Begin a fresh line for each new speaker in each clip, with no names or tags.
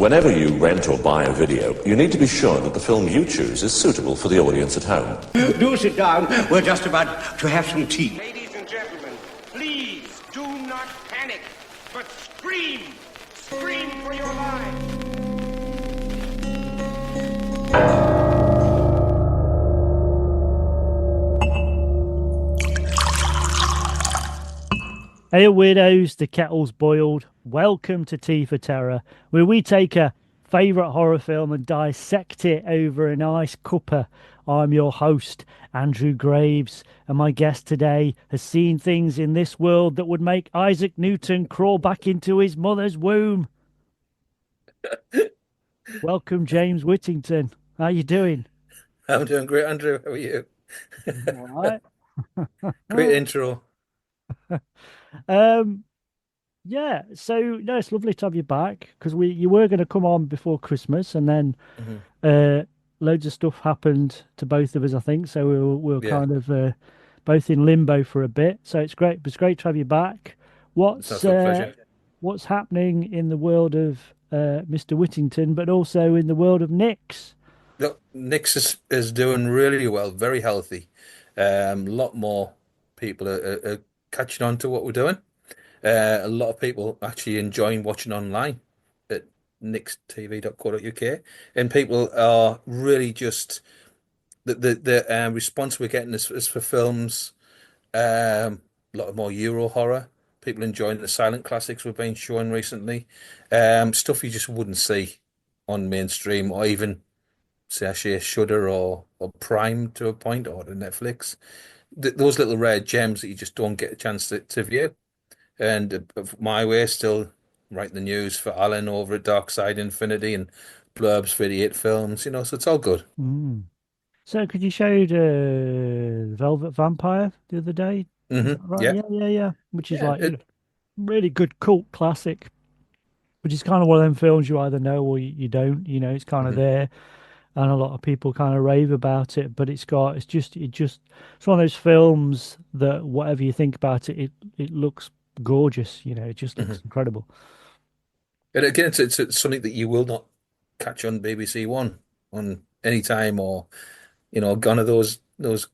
Whenever you rent or buy a video, you need to be sure that the film you choose is suitable for the audience at home.
Do sit down. We're just about to have some tea.
Ladies and gentlemen, please do not panic, but scream! Scream for your lives!
Hey weirdos, the kettle's boiled. Welcome to Tea for Terror, where we take a favourite horror film and dissect it over a nice cuppa. I'm your host, Andrew Graves, and my guest today has seen things in this world that would make Isaac Newton crawl back into his mother's womb. Welcome, James Whittington. How you doing?
I'm doing great, Andrew. How are you?
All right.
Great intro.
Yeah, so no, it's lovely to have you back because you were going to come on before Christmas, and then loads of stuff happened to both of us, I think. So we were kind of both in limbo for a bit. So it's great. It's great to have you back. What's happening in the world of Mr. Whittington, but also in the world of Nix?
Look, Nix is doing really well, very healthy. A lot more people are catching on to what we're doing. A lot of people actually enjoying watching online at nixtv.co.uk, and people are really just the response we're getting is for films. A lot of more Euro horror. People enjoying the silent classics we've been showing recently. Stuff you just wouldn't see on mainstream, or even say Shudder or Prime to a point, or the Netflix. Those little rare gems that you just don't get a chance to view. And my way, still writing the news for Alan over at Dark Side Infinity and blurbs for 88 Films, so it's all good.
So could you show the Velvet Vampire the other day? Right? Yeah. Which is a really good cult classic, which is kind of one of them films you either know or you don't. It's kind of there. And a lot of people kind of rave about it, but it's one of those films that whatever you think about it, it looks gorgeous. It just looks incredible.
And again, it's something that you will not catch on BBC One on any time, or one of those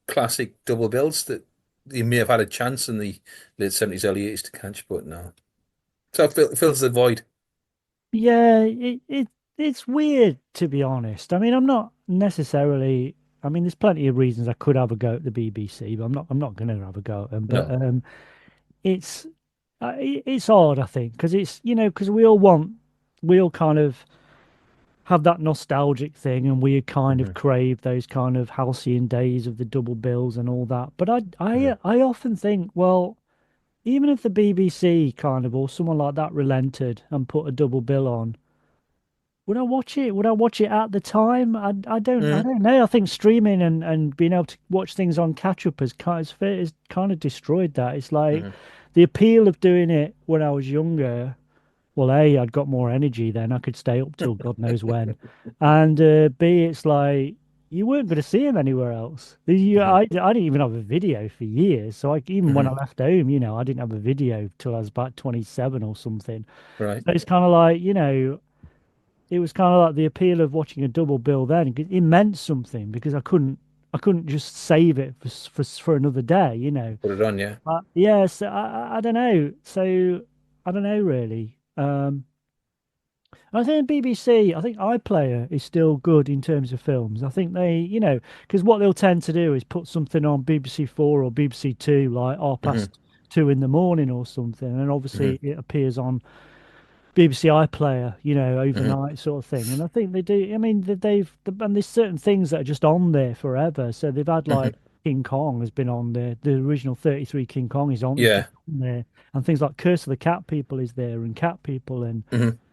classic double bills that you may have had a chance in the late 70s, early 80s to catch, but no. So it fills the void.
Yeah, it's weird, to be honest. I mean, I'm not necessarily. I mean, there's plenty of reasons I could have a go at the BBC, but I'm not going to have a go at them. But
No.
it's odd, I think, because because we all kind of have that nostalgic thing, and we kind of crave those kind of halcyon days of the double bills and all that. But I often think, well, even if the BBC kind of or someone like that relented and put a double bill on, would I watch it? Would I watch it at the time? I don't know. I think streaming and being able to watch things on catch up has kind of destroyed that. It's like the appeal of doing it when I was younger. Well, A, I'd got more energy then. I could stay up till God knows when. And B, it's like you weren't going to see him anywhere else. I didn't even have a video for years. So even when I left home, I didn't have a video till I was about 27 or something.
Right.
So it's kind of like, it was kind of like the appeal of watching a double bill then. It meant something because I couldn't just save it for another day,
Put it on, yeah.
Yes, I don't know. So I don't know really. I think BBC, I think iPlayer is still good in terms of films. I think they, because what they'll tend to do is put something on BBC Four or BBC Two, like 2:30 in the morning or something, and obviously it appears on BBC iPlayer, overnight sort of thing. And I think they do. I mean, and there's certain things that are just on there forever. So they've had like King Kong has been on there. The original 33 King Kong is on there, and things like Curse of the Cat People is there, and Cat People, and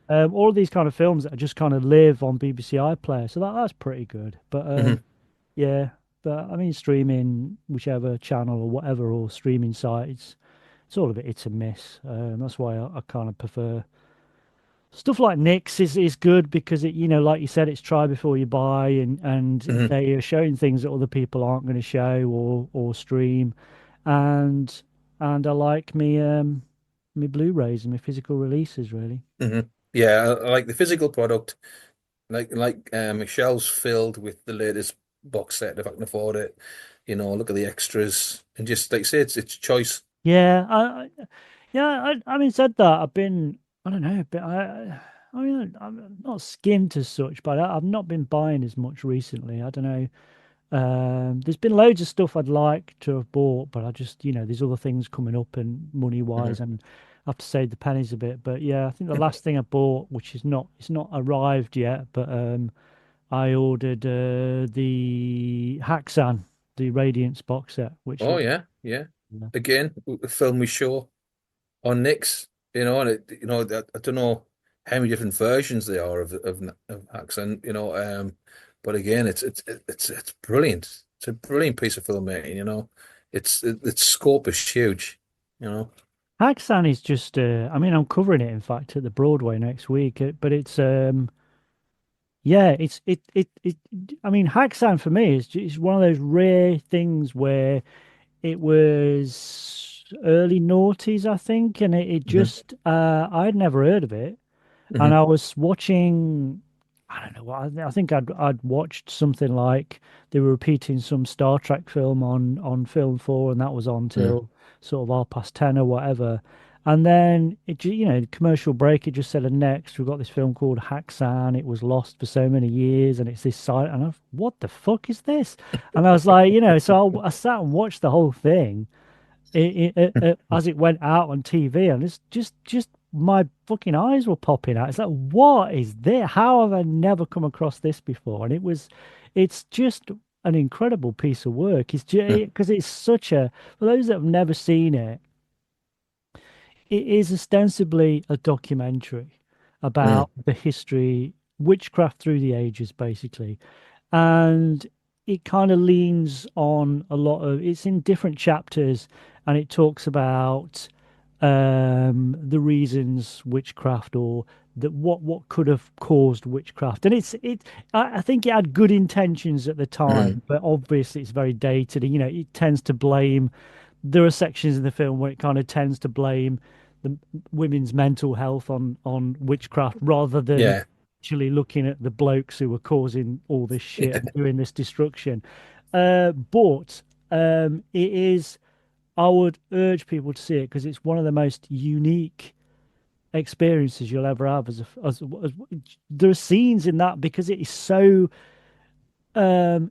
all of these kind of films that just kind of live on BBC iPlayer. So that's pretty good. But yeah, but I mean, streaming, whichever channel or whatever, or streaming sites, it's all a bit hit and miss. That's why I kind of prefer. Stuff like Nix is good because it, like you said, it's try before you buy, and they are showing things that other people aren't going to show or stream, and I like me Blu-rays and my physical releases really.
Yeah, I like the physical product, shelves filled with the latest box set if I can afford it. Look at the extras and just like you say, it's choice.
Yeah, yeah. I mean, said that I've been, I don't know, but I mean, I'm not skint as such, but I've not been buying as much recently. I don't know. There's been loads of stuff I'd like to have bought, but I just, there's other things coming up and money wise,
Mhm.
and I have to save the pennies a bit. But yeah, I think the last thing I bought, which is not, it's not arrived yet, but I ordered the Haxan, the Radiance box set, which
Oh
looks.
yeah, yeah.
Yeah.
Again, a film we show on Nick's, and I don't know how many different versions there are of Accent, but again, it's brilliant. It's a brilliant piece of filmmaking, its scope is huge, you know.
Haxan is just, I mean, I'm covering it in fact at the Broadway next week, but it's, yeah, I mean, Haxan for me is one of those rare things where it was early noughties, I think, and it
Hmm.
just, I'd never heard of it. And
Hmm.
I was watching, I don't know what, I think I'd watched something like they were repeating some Star Trek film on Film 4, and that was on
Hmm.
till sort of 10 or whatever. And then commercial break, it just said, and next we've got this film called Haxan. It was lost for so many years, and it's this site. And what the fuck is this? And I was like, so I sat and watched the whole thing as it went out on TV, and it's just my fucking eyes were popping out. It's like, what is this? How have I never come across this before? And it's just an incredible piece of work. It's just because it's such a, for those that have never seen it, it is ostensibly a documentary
Hmm.
about the history, witchcraft through the ages, basically. And it kind of leans on a lot of, it's in different chapters, and it talks about the reasons witchcraft, or that what could have caused witchcraft. And I think it had good intentions at the
Hmm.
time, but obviously it's very dated, and it tends to blame, there are sections in the film where it kind of tends to blame the women's mental health on witchcraft, rather than
Yeah.
actually looking at the blokes who were causing all this shit and doing this destruction. But it is, I would urge people to see it because it's one of the most unique experiences you'll ever have there are scenes in that, because it is so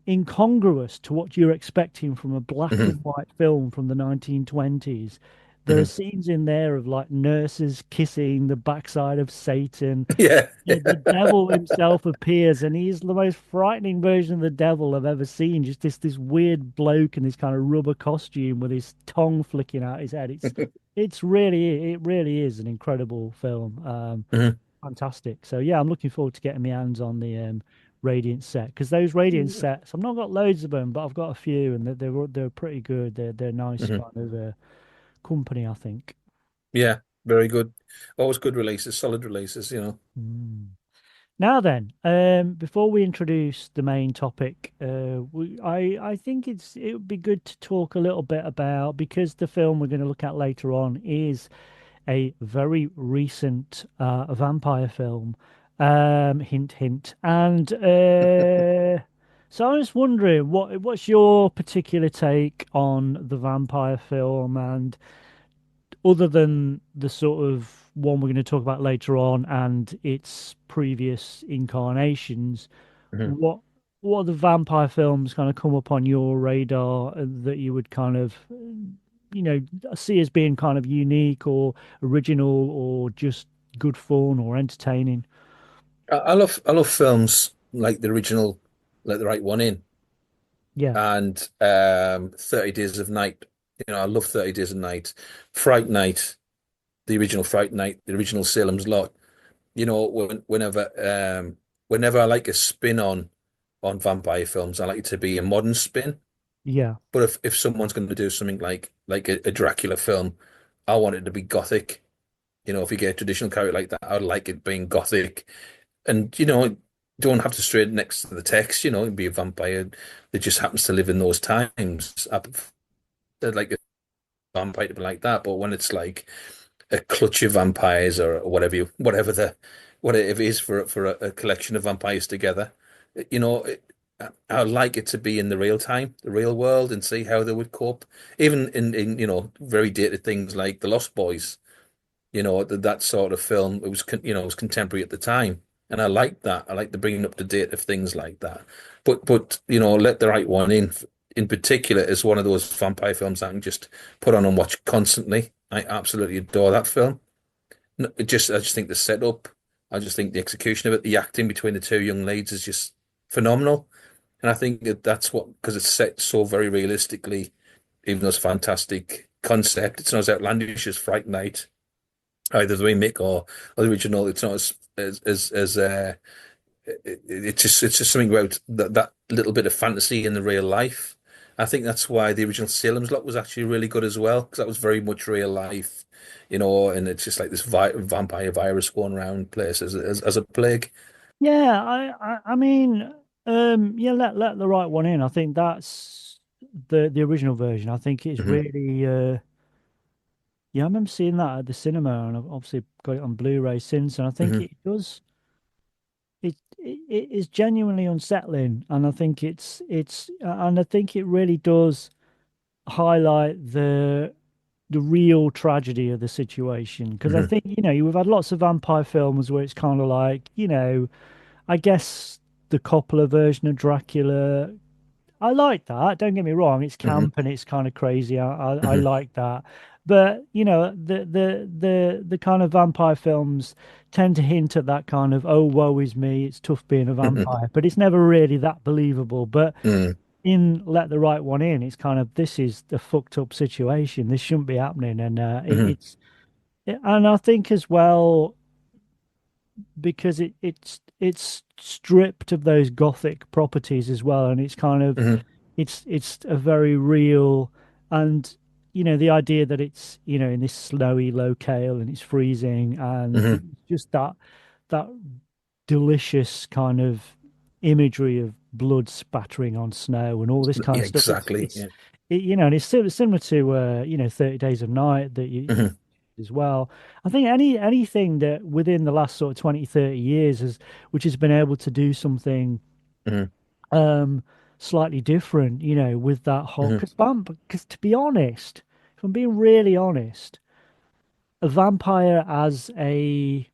incongruous to what you're expecting from a black and
Hmm.
white film from the 1920s. There are
Hmm.
scenes in there of like nurses kissing the backside of Satan.
Yeah.
The devil himself appears, and he's the most frightening version of the devil I've ever seen. Just this weird bloke in this kind of rubber costume with his tongue flicking out his head. It really is an incredible film.
Hmm.
Fantastic. So yeah, I'm looking forward to getting my hands on the Radiant set, because those Radiant sets, I've not got loads of them, but I've got a few, and they're pretty good. They're nice
Hmm.
kind of company, I think.
Yeah. Very good. Always good releases, solid releases.
Mm. Now then, before we introduce the main topic, I think it would be good to talk a little bit about, because the film we're going to look at later on is a very recent vampire film. Hint, hint. And so I was wondering, what's your particular take on the vampire film, and other than the sort of one we're going to talk about later on and its previous incarnations,
Hmm.
what what are the vampire films kind of come up on your radar that you would kind of see as being kind of unique or original, or just good fun or entertaining?
I love films like the original, Let the Right One In,
Yeah,
and 30 Days of Night. I love 30 Days of Night, Fright Night, the original Fright Night, the original Salem's Lot. Whenever I like a spin on vampire films, I like it to be a modern spin.
yeah,
But if someone's going to do something like a Dracula film, I want it to be gothic. If you get a traditional character like that, I'd like it being gothic. And don't have to stray next to the text. It'd be a vampire that just happens to live in those times. I'd like a vampire to be like that. But when it's like a clutch of vampires or whatever the what it is for a collection of vampires together. You know, I'd like it to be in the real time, the real world, and see how they would cope, even in very dated things like The Lost Boys. That sort of film. It was it was contemporary at the time, and I like that. I like the bringing up to date of things like that. But Let the Right One in particular is one of those vampire films I can just put on and watch constantly. I absolutely adore that film. I just think the setup, I just think the execution of it, the acting between the two young leads is just phenomenal. And I think that's what, because it's set so very realistically, even though it's a fantastic concept, it's not as outlandish as Fright Night, either the remake or the original. It's not as it's just something about that little bit of fantasy in the real life. I think that's why the original Salem's Lot was actually really good as well, because that was very much real life, and it's just like this vampire virus going around places as a plague.
Yeah, I mean, yeah, let the right one in. I think that's the original version. I think it's
Hmm.
really, yeah, I remember seeing that at the cinema, and I've obviously got it on Blu-ray since. And I think
Hmm.
it does, it is genuinely unsettling, and I think and I think it really does highlight the real tragedy of the situation. Because I
Hmm.
think, we've had lots of vampire films where it's kind of like, I guess the Coppola version of Dracula, I like that. Don't get me wrong, it's
Hmm.
camp and it's kind of crazy. I
Hmm.
like that. But the kind of vampire films tend to hint at that kind of, oh, woe is me, it's tough being a
Hmm.
vampire, but it's never really that believable. But
Hmm.
in Let the Right One In, it's kind of, this is the fucked up situation. This shouldn't be happening, and
Hmm.
and I think as well, because it's stripped of those gothic properties as well, and it's kind of,
Hmm.
it's a very real, and the idea that it's, in this snowy locale and it's freezing, and it's
Hmm.
just that delicious kind of imagery of blood spattering on snow and all this kind
Yeah,
of stuff.
exactly. Yeah.
And it's similar to 30 Days of Night that you
Hmm.
as well. I think anything that within the last sort of 20, 30 years has which has been able to do something
Hmm.
um slightly different, with that whole,
Hmm.
because to be honest, if I'm being really honest, a vampire as a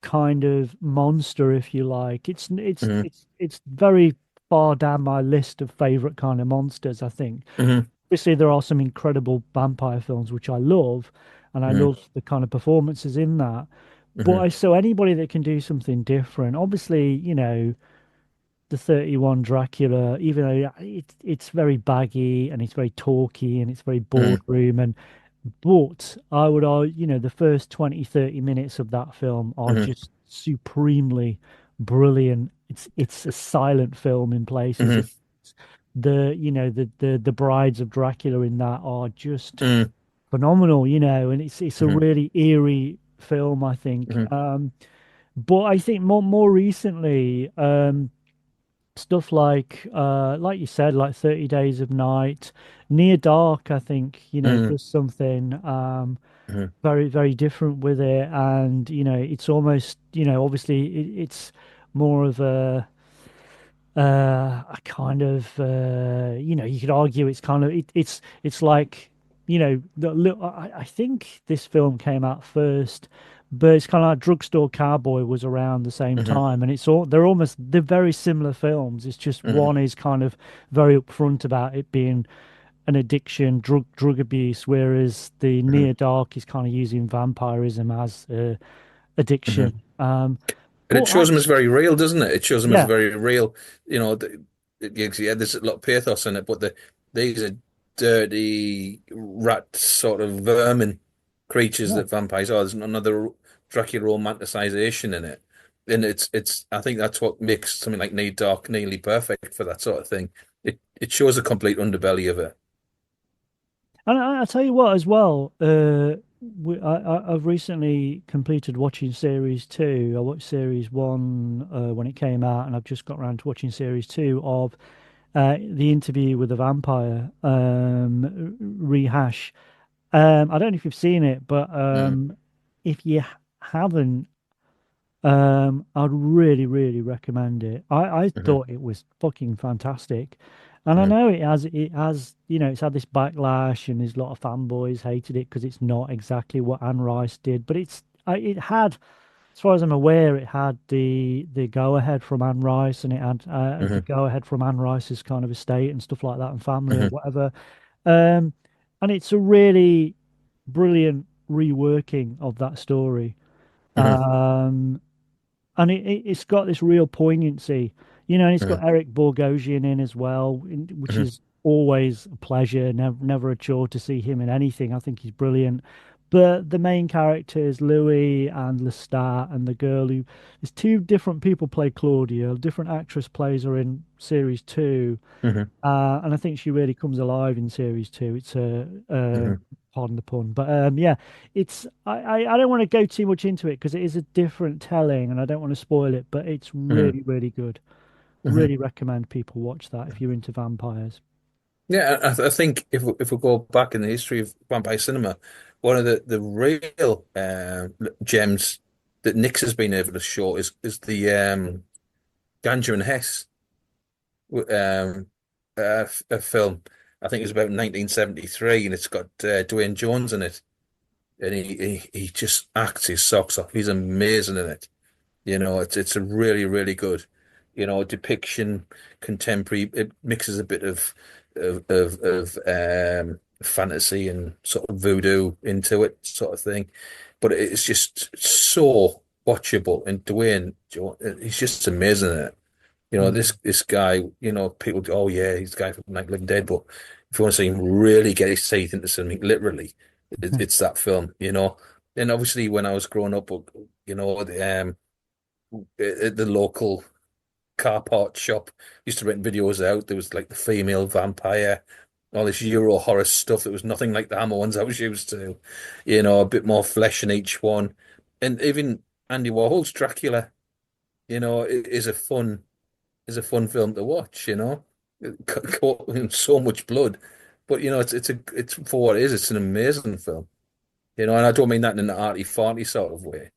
kind of monster, if you like,
Hmm.
it's very far down my list of favorite kind of monsters, I think.
Hmm.
Obviously, there are some incredible vampire films which I love, and I
Hmm.
love the kind of performances in that. But
Hmm.
so anybody that can do something different, obviously, the 31 Dracula, even though it's very baggy and it's very talky and it's very
Hmm.
boardroom, and but I would argue, the first 20, 30 minutes of that film are
Hmm.
just supremely brilliant. It's a silent film in places.
Hmm.
The brides of Dracula in that are just
Hmm.
phenomenal, and it's a
Hmm.
really eerie film, I think.
Hmm.
But I think more recently, stuff like you said, like 30 Days of Night, Near Dark, I think,
Hmm.
does something
Hmm.
very, very different with it. And, it's almost, obviously it's more of a kind of you could argue it's kind of it's like, I think this film came out first, but it's kind of like Drugstore Cowboy was around the same
Hmm.
time, and they're very similar films. It's just
Hmm.
one is kind of very upfront about it being an addiction, drug abuse, whereas the
Hmm.
Near Dark is kind of using vampirism as
Hmm.
addiction.
And
But
it shows them as very real, doesn't it? It shows them as
yeah,
very real. You know, yeah, there's a lot of pathos in it, but these are dirty rat sort of vermin creatures
yeah.
that vampires are. There's another Dracula romanticization in it, and it's. I think that's what makes something like Need Dark nearly perfect for that sort of thing. It shows a complete underbelly of it.
And I tell you what, as well, I've recently completed watching series two. I watched series one when it came out, and I've just got around to watching series two of The Interview with the Vampire rehash. I don't know if you've seen it, but
Mm.
if you haven't, I'd really, really recommend it. I
Hmm.
thought it was fucking fantastic. And I
Hmm.
know it has, it's had this backlash and there's a lot of fanboys hated it because it's not exactly what Anne Rice did, but it had, as far as I'm aware, it had the go ahead from Anne Rice and it had the
Hmm.
go ahead from Anne Rice's kind of estate and stuff like that and family or
Hmm.
whatever. Um, and it's a really brilliant reworking of that story.
Hmm.
Um, and it's got this real poignancy, and it's
Hmm.
got Eric Bogosian in as well, which
Hmm.
is always a pleasure, never a chore to see him in anything. I think he's brilliant. But the main characters, Louis and Lestat, and the girl who, there's two different people play Claudia, a different actress plays her in series two,
Hmm.
and I think she really comes alive in series two. It's a
Hmm.
pardon the pun, but yeah, I don't want to go too much into it because it is a different telling, and I don't want to spoil it. But it's
Hmm.
really really good.
Hmm.
Really recommend people watch that if you're into vampires.
Yeah, I think if we go back in the history of vampire cinema, one of the real gems that Nix has been able to show is the Ganja and Hess a film. I think it was about 1973, and it's got Dwayne Jones in it, and he just acts his socks off. He's amazing in it. It's a really good, depiction, contemporary. It mixes a bit of fantasy and sort of voodoo into it, sort of thing. But it's just so watchable. And he's just amazing in it.
Mm.
This guy. People. Oh yeah, he's the guy from Night of the Living Dead. But if you want to see him really get his teeth into something, literally, it's that film. And obviously, when I was growing up, at the local car part shop used to rent videos out. There was like the female vampire, all this Euro horror stuff that was nothing like the Hammer ones I was used to. A bit more flesh in each one. And even Andy Warhol's Dracula, is a fun film to watch, Caught in so much blood. But it's for what it is, it's an amazing film. And I don't mean that in an arty farty sort of way.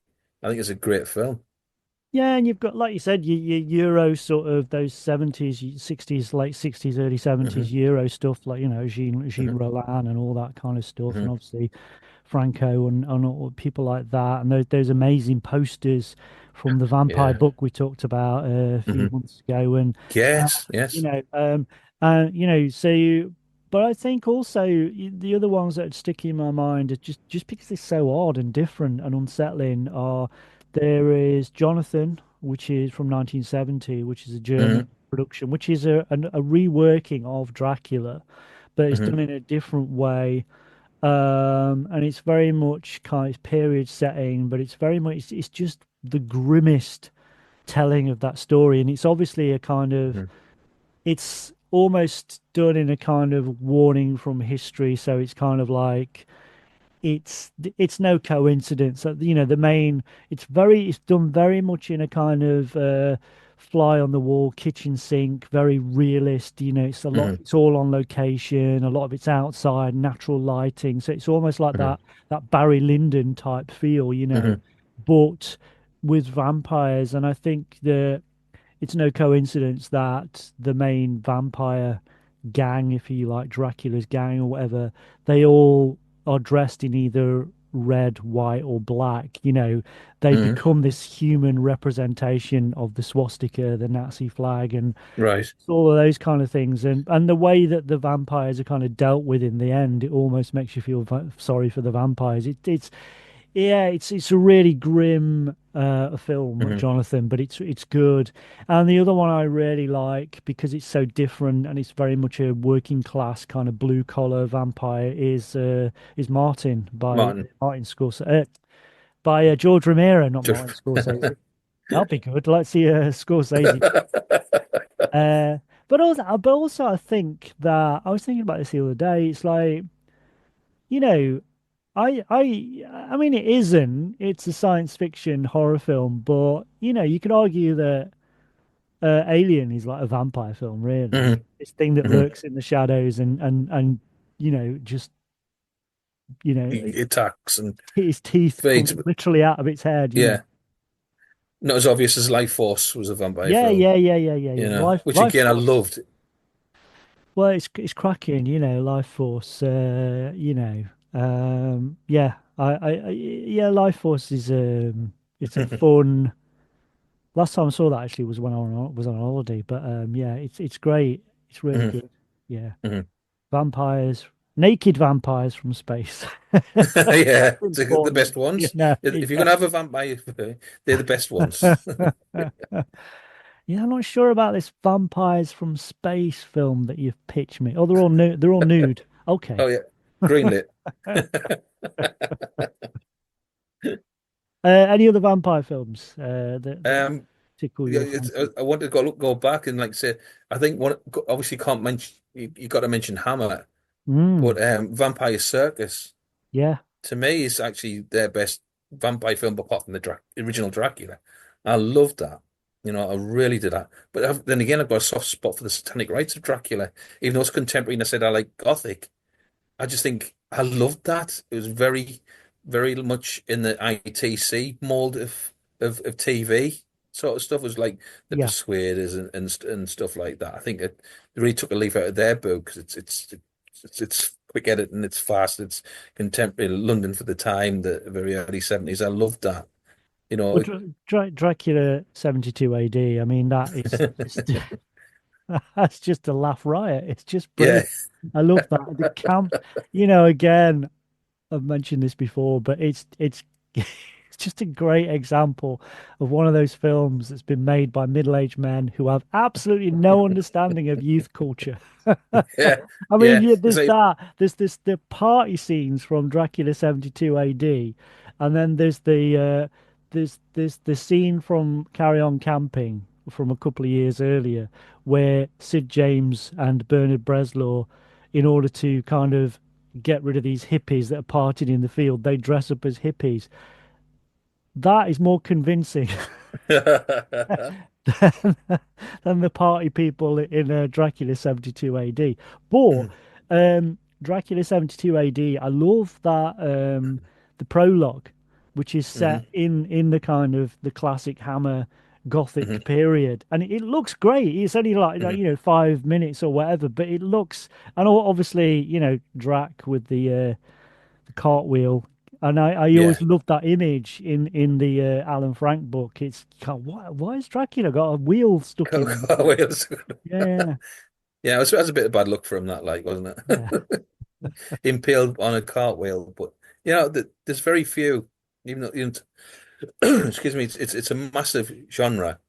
I think it's a great film.
Yeah, and you've got, like you said, your Euro sort of those 70s, 60s, late 60s, early
Hmm.
70s Euro stuff, like, Jean
Hmm.
Roland and all that kind of stuff. And
Hmm.
obviously Franco and all, people like that. And those amazing posters from the vampire
Yeah.
book we talked about a few
Hmm.
months ago. And, uh,
Yes,
you
yes.
know, but I think also the other ones that stick in my mind are just because they're so odd and different and unsettling are there is Jonathan, which is from 1970, which is a German
Hmm.
production, which is a reworking of Dracula, but it's
Hmm.
done in a different way. And it's very much kind of period setting, but it's very much it's just the grimmest telling of that story. And it's obviously a kind of
Hmm.
it's almost done in a kind of warning from history. So it's kind of like it's no coincidence that the main it's done very much in a kind of fly on the wall kitchen sink, very realist.
Hmm.
It's all on location, a lot of it's outside, natural lighting, so it's almost like
Hmm.
that Barry Lyndon type feel,
Hmm.
but with vampires. And I think that it's no coincidence that the main vampire gang, if you like, Dracula's gang or whatever, they all are dressed in either red, white, or black. They
Hmm.
become this human representation of the swastika, the Nazi flag, and
Right.
all of those kind of things. And the way that the vampires are kind of dealt with in the end, it almost makes you feel sorry for the vampires. It's a really grim film,
Hmm.
Jonathan, but it's good. And the other one I really like because it's so different and it's very much a working class kind of blue collar vampire is Martin by
Martin.
Martin Scorsese, by George Romero, not Martin Scorsese. That'll be good. Let's see Scorsese. Uh, but also I think that I was thinking about this the other day. It's like you know. I mean, it isn't. It's a science fiction horror film, but you could argue that Alien is like a vampire film, really.
Hmm.
This thing that
Hmm.
lurks in the shadows and just
He attacks and
his teeth come
fades.
literally out of its head.
Yeah. not as obvious as Life Force was a vampire
Yeah,
film,
yeah, yeah, yeah, yeah,
you
yeah.
know, which
Life
again I
Force.
loved.
Well, it's cracking, Life Force. Yeah, yeah, Life Force is it's a fun. Last time I saw that actually was when was on holiday, but yeah, it's great. It's really
Mhm,
good. Yeah,
mhm.
vampires, naked vampires from space.
Yeah,
That's
it's the
important,
best ones. If you're
Yeah.
gonna have a vampire, they're the best ones.
Yeah, I'm not sure about this vampires from space film that you've pitched me. Oh, they're all nude. They're all nude. Okay.
Oh yeah, greenlit.
Any other vampire films that
Um,
tickle
yeah,
your fancy?
I wanted to go back and like say, I think one obviously can't mention you got to mention Hammer,
Mm,
but Vampire Circus
yeah.
to me is actually their best vampire film apart from the original Dracula. I loved that. I really did that. But then again, I've got a soft spot for the Satanic Rites of Dracula, even though it's contemporary. And I said I like Gothic. I just think I loved that. It was very, very much in the ITC mold of TV sort of stuff. It was like the
Yeah.
Persuaders and stuff like that. I think they really took a leaf out of their book because it's quick edit and it's fast. It's contemporary London for the time, the very early 70s. I loved that. You
Well,
know,
Dracula 72 AD. I mean, that is just that's just a laugh riot. It's just
yeah.
brilliant. I love that. The camp, again, I've mentioned this before, but it's it's just a great example of one of those films that's been made by middle-aged men who have absolutely no understanding of youth culture.
Yeah,
I mean,
yeah.
yeah,
It's like,
there's the party scenes from Dracula 72 AD, and then there's the scene from Carry On Camping from a couple of years earlier, where Sid James and Bernard Bresslaw, in order to kind of get rid of these hippies that are partying in the field, they dress up as hippies. That is more convincing than, than the party people in Dracula 72 AD. But Dracula 72 AD, I love that the prologue, which is set
Mhm,
in the kind of the classic Hammer
mhm,
Gothic period, and it looks great. It's only like
mhm.
5 minutes or whatever, but it looks, and obviously Drac with the cartwheel. And I
Yeah.
always loved that image in the Alan Frank book. It's God, why has Dracula got a wheel stuck in him?
Wales.
Yeah,
Yeah, it was a bit of bad luck for him that, like, wasn't
yeah,
it? Impaled on a cartwheel, but there's very few. Even though, excuse me, it's a massive genre,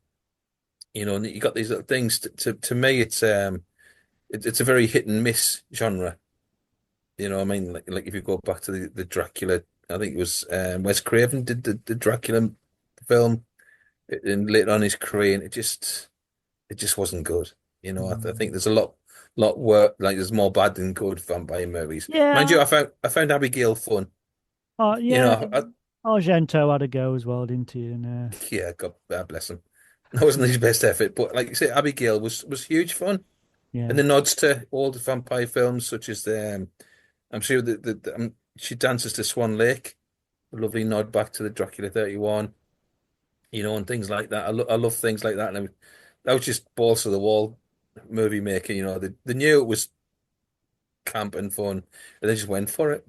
and you got these little things. To me, it's a very hit and miss genre. I mean, like if you go back to the Dracula, I think it was Wes Craven did the Dracula film in later on his career, and it just wasn't good. I think
Mm.
there's a lot work. Like there's more bad than good vampire movies. Mind
Yeah.
you, I found Abigail fun. You
Yeah.
know, I,
Argento had a go as well, didn't he? And
yeah, God bless him. That wasn't his best effort, but like you say, Abigail was huge fun, and
yeah,
the nods to all the vampire films, such as I'm sure she dances to Swan Lake, a lovely nod back to the Dracula 31, and things like that. I love things like that, and that was just balls to the wall movie making. They knew it was camp and fun, and they just went for it.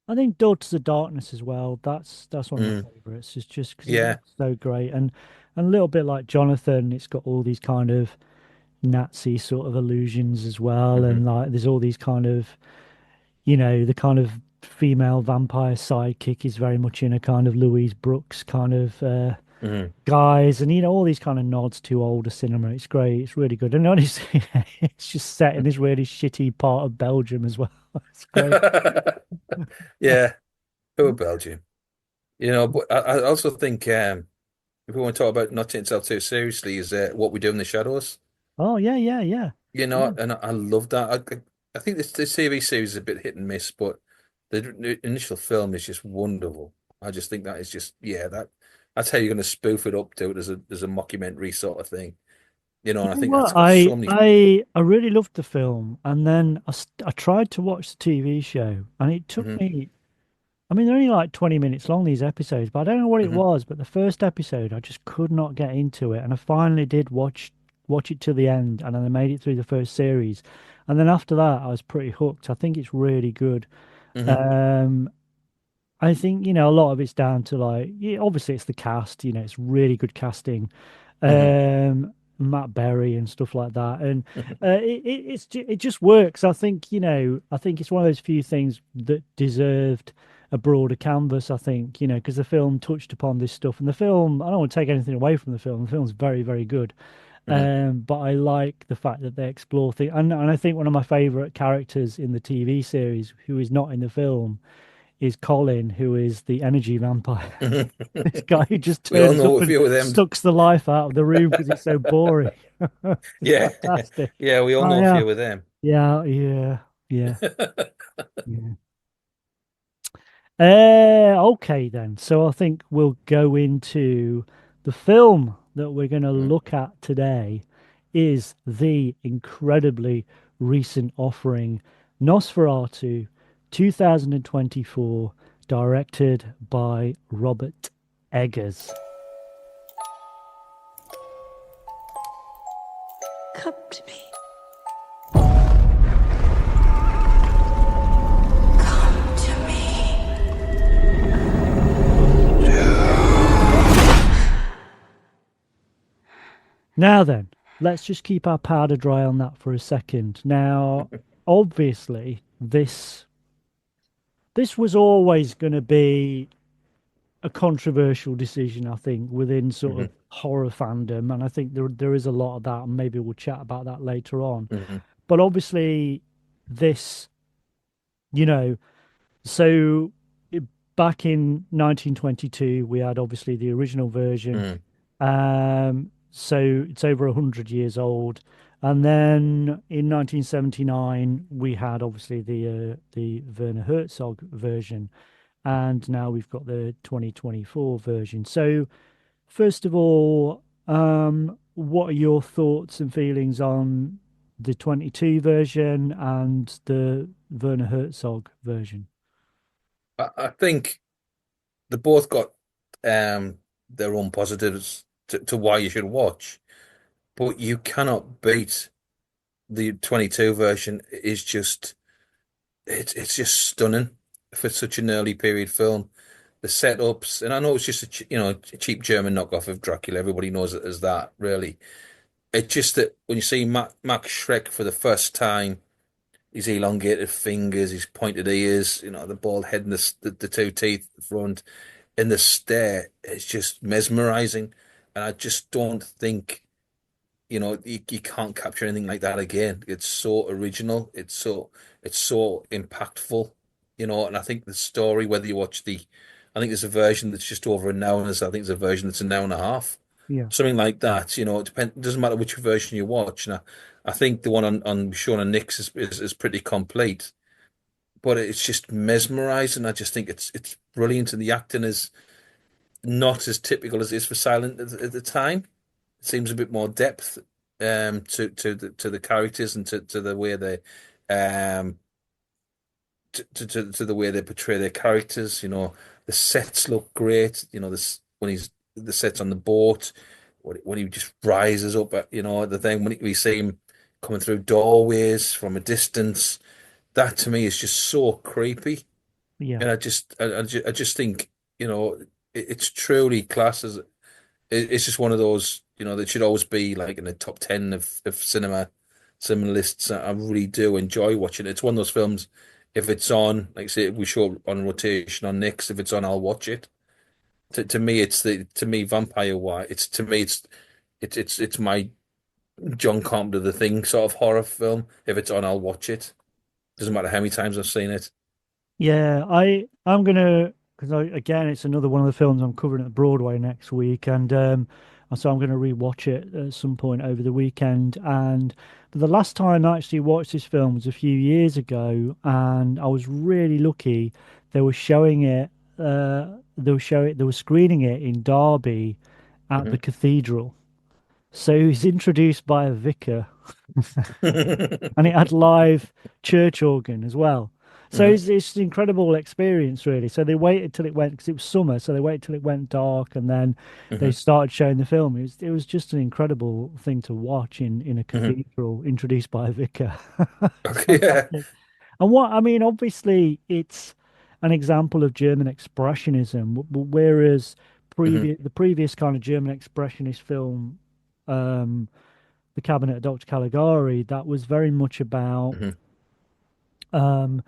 I think Daughters of Darkness as well. That's one of my
Mm,
favorites. It's just because it
yeah.
looks so great, and a little bit like Jonathan, it's got all these kind of Nazi sort of illusions as well,
Hmm.
and like there's all these kind of the kind of female vampire sidekick is very much in a kind of Louise Brooks kind of
Hmm.
guise, and all these kind of nods to older cinema. It's great. It's really good, and honestly, it's just set in this really shitty part of Belgium as well. It's great.
Yeah, poor Belgium. But I also think if we want to talk about not taking itself too seriously, is what we do in the shadows.
Oh yeah, yeah, yeah, yeah.
And I love that. I think this TV series is a bit hit and miss, but the initial film is just wonderful. I just think that is just that's how you're going to spoof it up to it as a mockumentary sort of thing.
You
And I
know
think that's
what?
got so many.
I really loved the film, and then I tried to watch the TV show, and it took
Mhm.
me I mean, they're only like 20 minutes long, these episodes, but I don't know what it
Hmm.
was. But the first episode, I just could not get into it. And I finally did watch it to the end, and then I made it through the first series. And then after that, I was pretty hooked. I think it's really good.
Hmm.
Um, I think, a lot of it's down to like, yeah, obviously it's the cast, it's really good casting.
Hmm.
Matt Berry and stuff like that. And it just works. I think, I think it's one of those few things that deserved a broader canvas, I think, because the film touched upon this stuff. And the film, I don't want to take anything away from the film. The film's very, very good.
Hmm.
But I like the fact that they explore things. And I think one of my favorite characters in the TV series, who is not in the film, is Colin, who is the energy vampire. This guy who just
We all
turns
know
up
a
and
few of them.
sucks the life out of the room because it's so boring. It's
Yeah,
fantastic.
yeah, we all
Oh
know a
yeah,
few of them.
yeah, yeah, yeah, yeah. Okay then. So I think we'll go into the film that we're going to
Mm.
look at today is the incredibly recent offering Nosferatu 2024, directed by Robert Eggers.
Come to me. Come to me.
Now then, let's just keep our powder dry on that for a second. Now, obviously, this was always going to be a controversial decision, I think, within sort
Hmm.
of horror fandom, and I think there is a lot of that, and maybe we'll chat about that later on.
Hmm.
But obviously, this, you know, so it- back in 1922, we had obviously the original version.
Hmm.
So it's over 100 years old. And then in 1979, we had obviously the Werner Herzog version, and now we've got the 2024 version. So first of all, what are your thoughts and feelings on the 22 version and the Werner Herzog version?
I think they both got their own positives to why you should watch, but you cannot beat the 22 version. Is just it's just stunning for such an early period film. The setups, and I know it's just a cheap German knockoff of Dracula. Everybody knows it as that, really. It's just that when you see Max Schreck for the first time, his elongated fingers, his pointed ears, the bald head and the two teeth at the front, and the stare, it's just mesmerizing. And I just don't think, you can't capture anything like that again. It's so original. It's so impactful, and I think the story, whether you watch I think there's a version that's just over an hour, and I think there's a version that's an hour and a half.
Yeah,
Something like that, it doesn't matter which version you watch. And I think the one on Sean and Nick's is pretty complete, but it's just mesmerizing. I just think it's brilliant, and the acting is not as typical as it is for silent at the time. It seems a bit more depth to the characters and to the way they um to the way they portray their characters. The sets look great. This when he's the sets on the boat, when he just rises up at the thing when we see him coming through doorways from a distance. That to me is just so creepy,
yeah,
and I just think it's truly class as it's just one of those, that should always be like in the top 10 of cinema lists. I really do enjoy watching it. It's one of those films, if it's on, like I say, we show it on rotation on Nick's, if it's on, I'll watch it. To me, to me, Vampire White, to me, it's my John Carpenter The Thing sort of horror film. If it's on, I'll watch it. Doesn't matter how many times I've seen it.
yeah. I'm gonna because again, it's another one of the films I'm covering at Broadway next week, and so I'm gonna rewatch it at some point over the weekend. And the last time I actually watched this film was a few years ago, and I was really lucky. They were showing it. They were screening it in Derby at the
Mhm.
cathedral. So he was introduced by a vicar, and it had live church organ as well. So it's an incredible experience, really. So they waited till it went because it was summer, so they waited till it went dark, and then they
Hmm.
started showing the film. It was just an incredible thing to watch in a
Hmm.
cathedral, introduced by a vicar.
Okay, yeah.
Fantastic. And what I mean, obviously, it's an example of German expressionism, whereas
Hmm.
the previous kind of German expressionist film, um, The Cabinet of Dr. Caligari, that was very much about
Hmm.
um,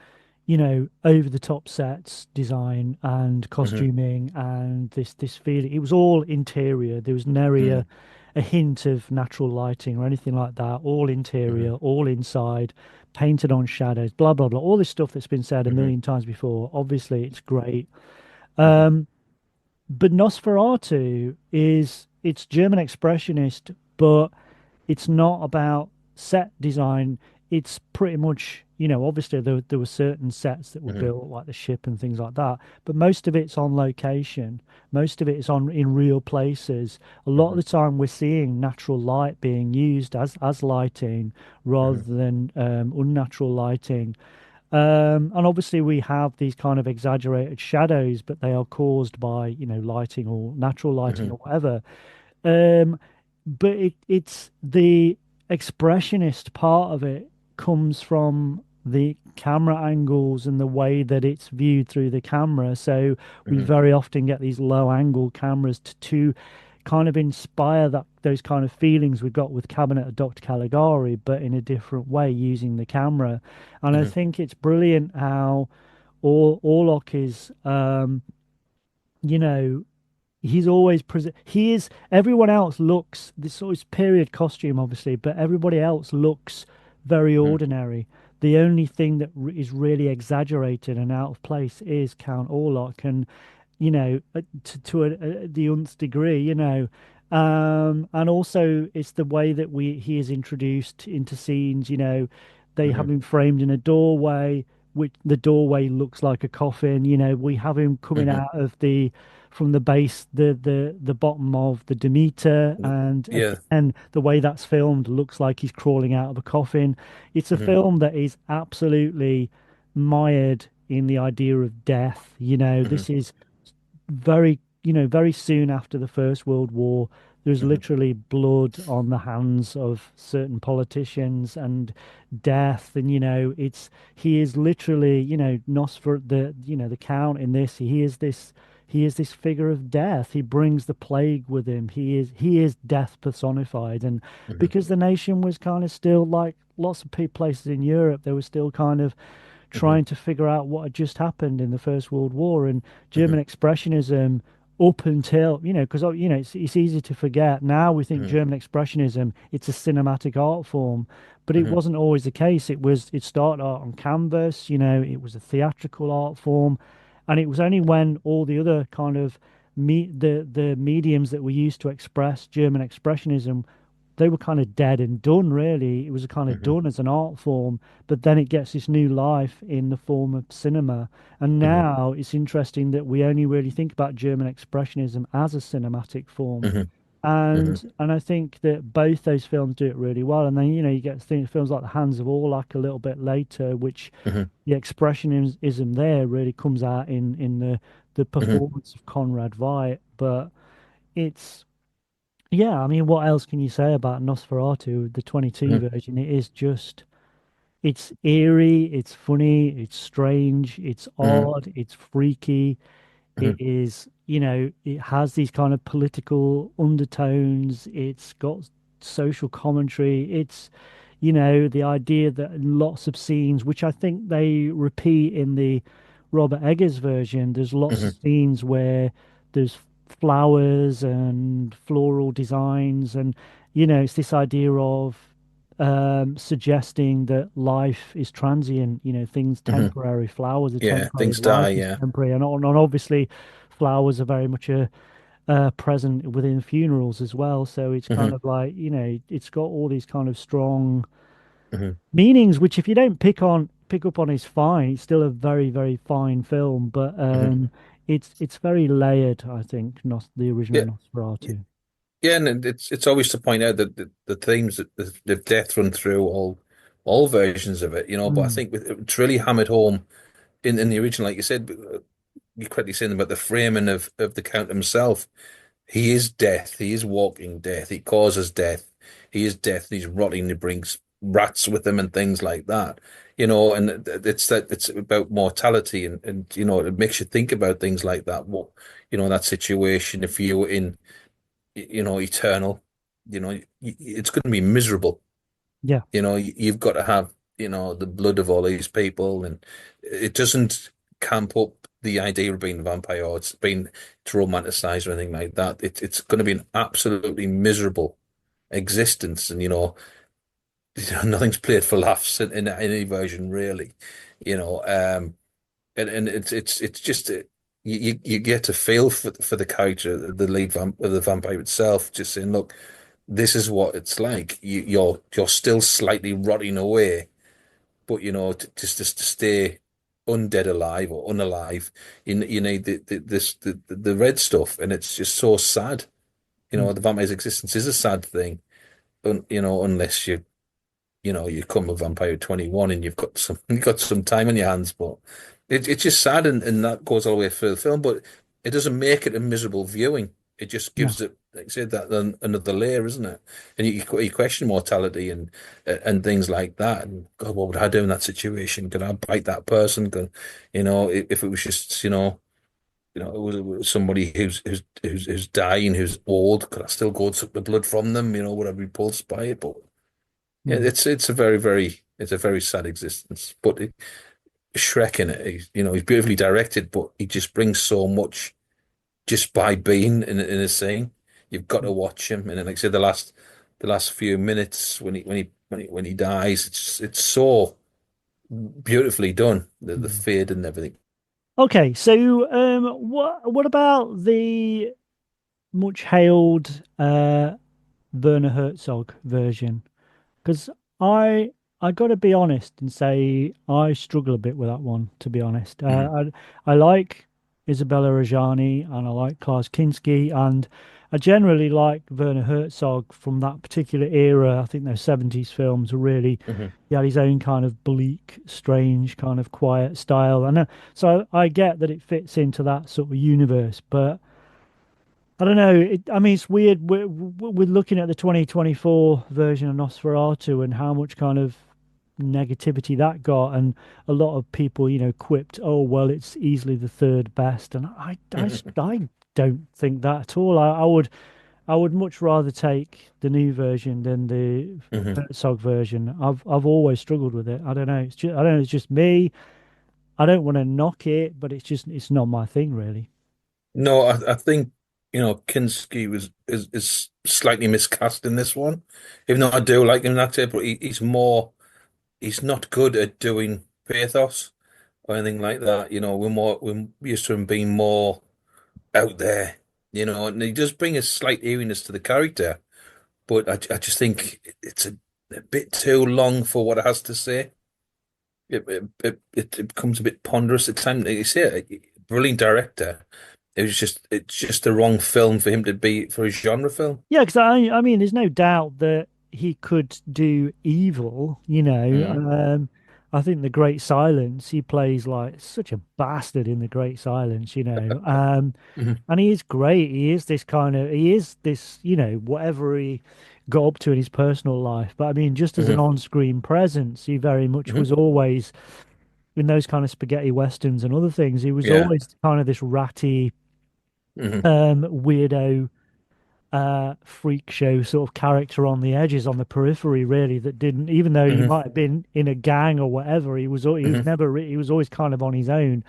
over the top sets design and
Hmm.
costuming and this feeling. It was all interior. There was nary
Hmm.
a hint of natural lighting or anything like that. All
Hmm.
interior, all inside, painted on shadows, blah blah blah. All this stuff that's been said a
Hmm.
million times before. Obviously, it's great.
Hmm.
Um, but Nosferatu it's German expressionist, but it's not about set design. It's pretty much, obviously there were certain sets that were
Hmm.
built, like the ship and things like that, but most of it's on location. Most of it is on in real places. A lot of
Hmm.
the time we're seeing natural light being used as lighting rather
Hmm.
than unnatural lighting. And obviously we have these kind of exaggerated shadows, but they are caused by, lighting or natural lighting
Hmm.
or whatever. Um, but it's the expressionist part of it comes from the camera angles and the way that it's viewed through the camera. So we
Hmm.
very often get these low angle cameras to kind of inspire those kind of feelings we got with Cabinet of Dr. Caligari, but in a different way using the camera. And I
Hmm.
think it's brilliant how Orlok is, you know, he's always present. He is. Everyone else looks this sort of period costume, obviously, but everybody else looks very
Hmm.
ordinary. The only thing that is really exaggerated and out of place is Count Orlok, and the nth degree, and also it's the way that he is introduced into scenes. They
Hmm.
have him framed in a doorway, which the doorway looks like a coffin. We have him coming
Hmm.
out of from the base, the bottom of the Demeter, and
Yeah.
again, the way that's filmed looks like he's crawling out of a coffin. It's a
Hmm.
film that is absolutely mired in the idea of death.
Hmm.
This is very soon after the First World War. There's
Hmm.
literally blood on the hands of certain politicians and death. And, he is literally, Nosfer, the Count in this, he is this figure of death. He brings the plague with him. He is death personified. And
Hmm.
because the nation was kind of still like lots of places in Europe, they were still kind of
Hmm.
trying to figure out what had just happened in the First World War. And
Hmm.
German expressionism, up until, because it's easy to forget now. We think
Hmm.
German expressionism, it's a cinematic art form, but it
Hmm.
wasn't always the case. It started out on canvas. It was a theatrical art form, and it was only when all the other kind of the mediums that were used to express German expressionism, they were kind of dead and done, really. It was kind of
Hmm.
done as an art form, but then it gets this new life in the form of cinema. And
Hmm.
now it's interesting that we only really think about German expressionism as a cinematic form.
Hmm. Hmm.
And I think that both those films do it really well. And then, you get films like The Hands of Orlok a little bit later, which
Hmm.
the expressionism there really comes out in the
Hmm.
performance of Conrad Veidt. But it's yeah, I mean, what else can you say about Nosferatu, the 22
Hmm.
version? It's eerie, it's funny, it's strange, it's
Hmm.
odd, it's freaky. It
Hmm.
is, it has these kind of political undertones. It's got social commentary. It's, the idea that in lots of scenes, which I think they repeat in the Robert Eggers version, there's lots of
Hmm.
scenes where there's flowers and floral designs, and it's this idea of suggesting that life is transient, things
Hmm.
temporary, flowers are
Yeah,
temporary,
things die.
life is
Yeah.
temporary, and obviously flowers are very much present within funerals as well. So it's kind
Hmm.
of like, it's got all these kind of strong
Hmm.
meanings, which if you don't pick up on is fine. It's still a very, very fine film, but
Hmm.
it's very layered, I think, not the original
Yeah.
Nosferatu.
Yeah, and it's always to point out that the themes that the death run through all versions of it, But I
Mm,
think it's really hammered home in the original, like you said, you're correctly saying about the framing of the Count himself. He is death. He is walking death. He causes death. He is death. He's rotting. He brings rats with him and things like that. And it's about mortality and it makes you think about things like that. What that situation if you were in eternal, it's going to be miserable.
Yeah.
You've got to have, the blood of all these people, and it doesn't camp up the idea of being a vampire or it's been to romanticize or anything like that. It's going to be an absolutely miserable existence, and nothing's played for laughs in any version really, and it's just you get to feel for the character, the lead vamp of the vampire itself, just saying, look, this is what it's like. You're still slightly rotting away, but just to stay undead alive or unalive, you need the red stuff, and it's just so sad.
Mm.
The vampire's existence is a sad thing, unless you come a vampire at 21 and you've got some time on your hands, but it's just sad, and that goes all the way through the film, but it doesn't make it a miserable viewing. It just
Yeah.
gives it, like I said, that another layer, isn't it? And you question mortality and things like that. And God, what would I do in that situation? Could I bite that person? If it was just, it was somebody who's dying, who's old, could I still go and suck the blood from them? Would I be repulsed by it? But yeah,
Mm.
it's a very sad existence. But Shrek in it, he's beautifully directed, but he just brings so much just by being in a scene. You've got to watch him, and then, like I said, the last few minutes when he dies, it's so beautifully done. The
Mm.
fade and everything.
Okay, so what about the much hailed Werner Herzog version? Because I I got to be honest and say I struggle a bit with that one, to be honest.
Hmm.
I like Isabella Rajani and I like Klaus Kinski and I generally like Werner Herzog from that particular era. I think those 70s films were really,
Hmm.
he had his own kind of bleak, strange, kind of quiet style. And so I get that it fits into that sort of universe, but I don't know. I mean, it's weird. We're looking at the 2024 version of Nosferatu and how much kind of negativity that got, and a lot of people, quipped, "Oh, well, it's easily the third best," and I don't think that at all. I would much rather take the new version than the
Hmm.
Herzog version. I've always struggled with it. I don't know. I don't know. It's just me. I don't want to knock it, but it's not my thing really.
No, I think Kinski is slightly miscast in this one, even though I do like him in that tip, but he's not good at doing pathos or anything like that. We're used to him being more out there, and he does bring a slight eeriness to the character, but I just think it's a bit too long for what it has to say. It becomes a bit ponderous at times. Like you say, a brilliant director. It's just the wrong film for him to be for a genre film.
Yeah, because I mean, there's no doubt that he could do evil,
Mm.
I think The Great Silence, he plays like such a bastard in The Great Silence.
Hmm.
And he is great. He is this, whatever he got up to in his personal life. But I mean, just as an
Hmm.
on-screen presence, he very much
Hmm.
was always in those kind of spaghetti westerns and other things. He was
Yeah.
always kind of this ratty,
Hmm.
weirdo freak show sort of character on the edges, on the periphery, really, that didn't, even though he
Hmm.
might have been in a gang or whatever, he was
Hmm.
never he was always kind of on his own.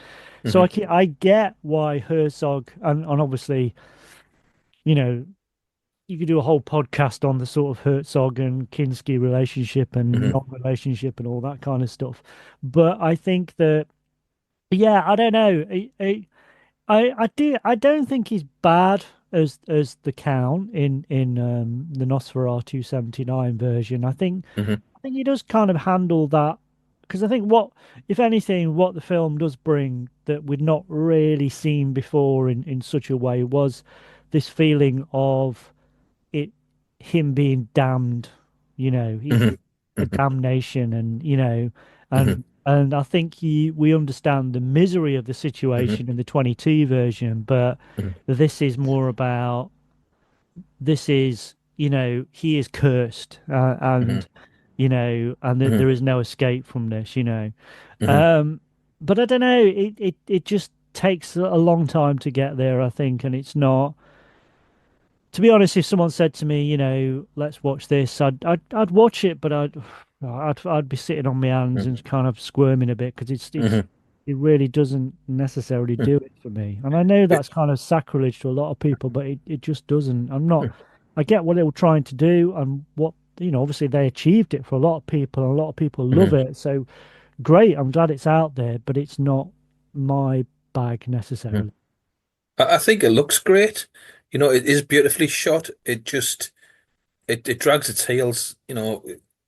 So
Hmm.
I get why Herzog and obviously, you know, you could do a whole podcast on the sort of Herzog and Kinski relationship and
Hmm.
non-relationship and all that kind of stuff. But I think that, yeah, I don't know. I don't think he's bad as the Count in the Nosferatu 79 version.
Hmm.
I think he does kind of handle that because I think what, if anything, what the film does bring that we'd not really seen before in such a way was this feeling of it him being damned,
Hmm.
a
Hmm.
damnation and
Hmm.
And I think we understand the misery of the
Hmm.
situation in the 22 version, but
Hmm.
this is more about this is, he is cursed,
Hmm.
and and
Hmm.
there is no escape from this.
Hmm.
Um, but I don't know, it just takes a long time to get there, I think, and it's not. To be honest, if someone said to me, let's watch this, I'd watch it, but I'd be sitting on my hands and kind of squirming a bit because
Hmm.
it really doesn't necessarily
Hmm.
do it for me. And I know
It-
that's kind of sacrilege to a lot of people, but it just doesn't. I get what they were trying to do and what, obviously they achieved it for a lot of people and a lot of people love
Mhm.
it. So great, I'm glad it's out there, but it's not my bag
Mhm.
necessarily.
I think it looks great. It is beautifully shot. It drags its heels,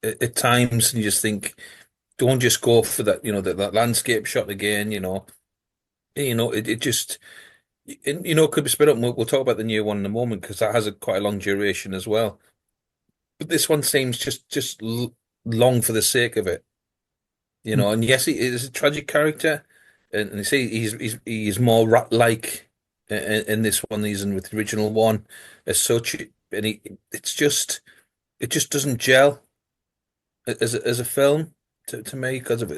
at times, and you just think, don't just go for that, that landscape shot again, it just, it could be sped up. And we'll talk about the new one in a moment because that has quite a long duration as well. But this one seems just l long for the sake of it, And yes, he is a tragic character, and you see, he's more rat-like in this one than he's in with the original one, as such. And it just doesn't gel as a film to me because of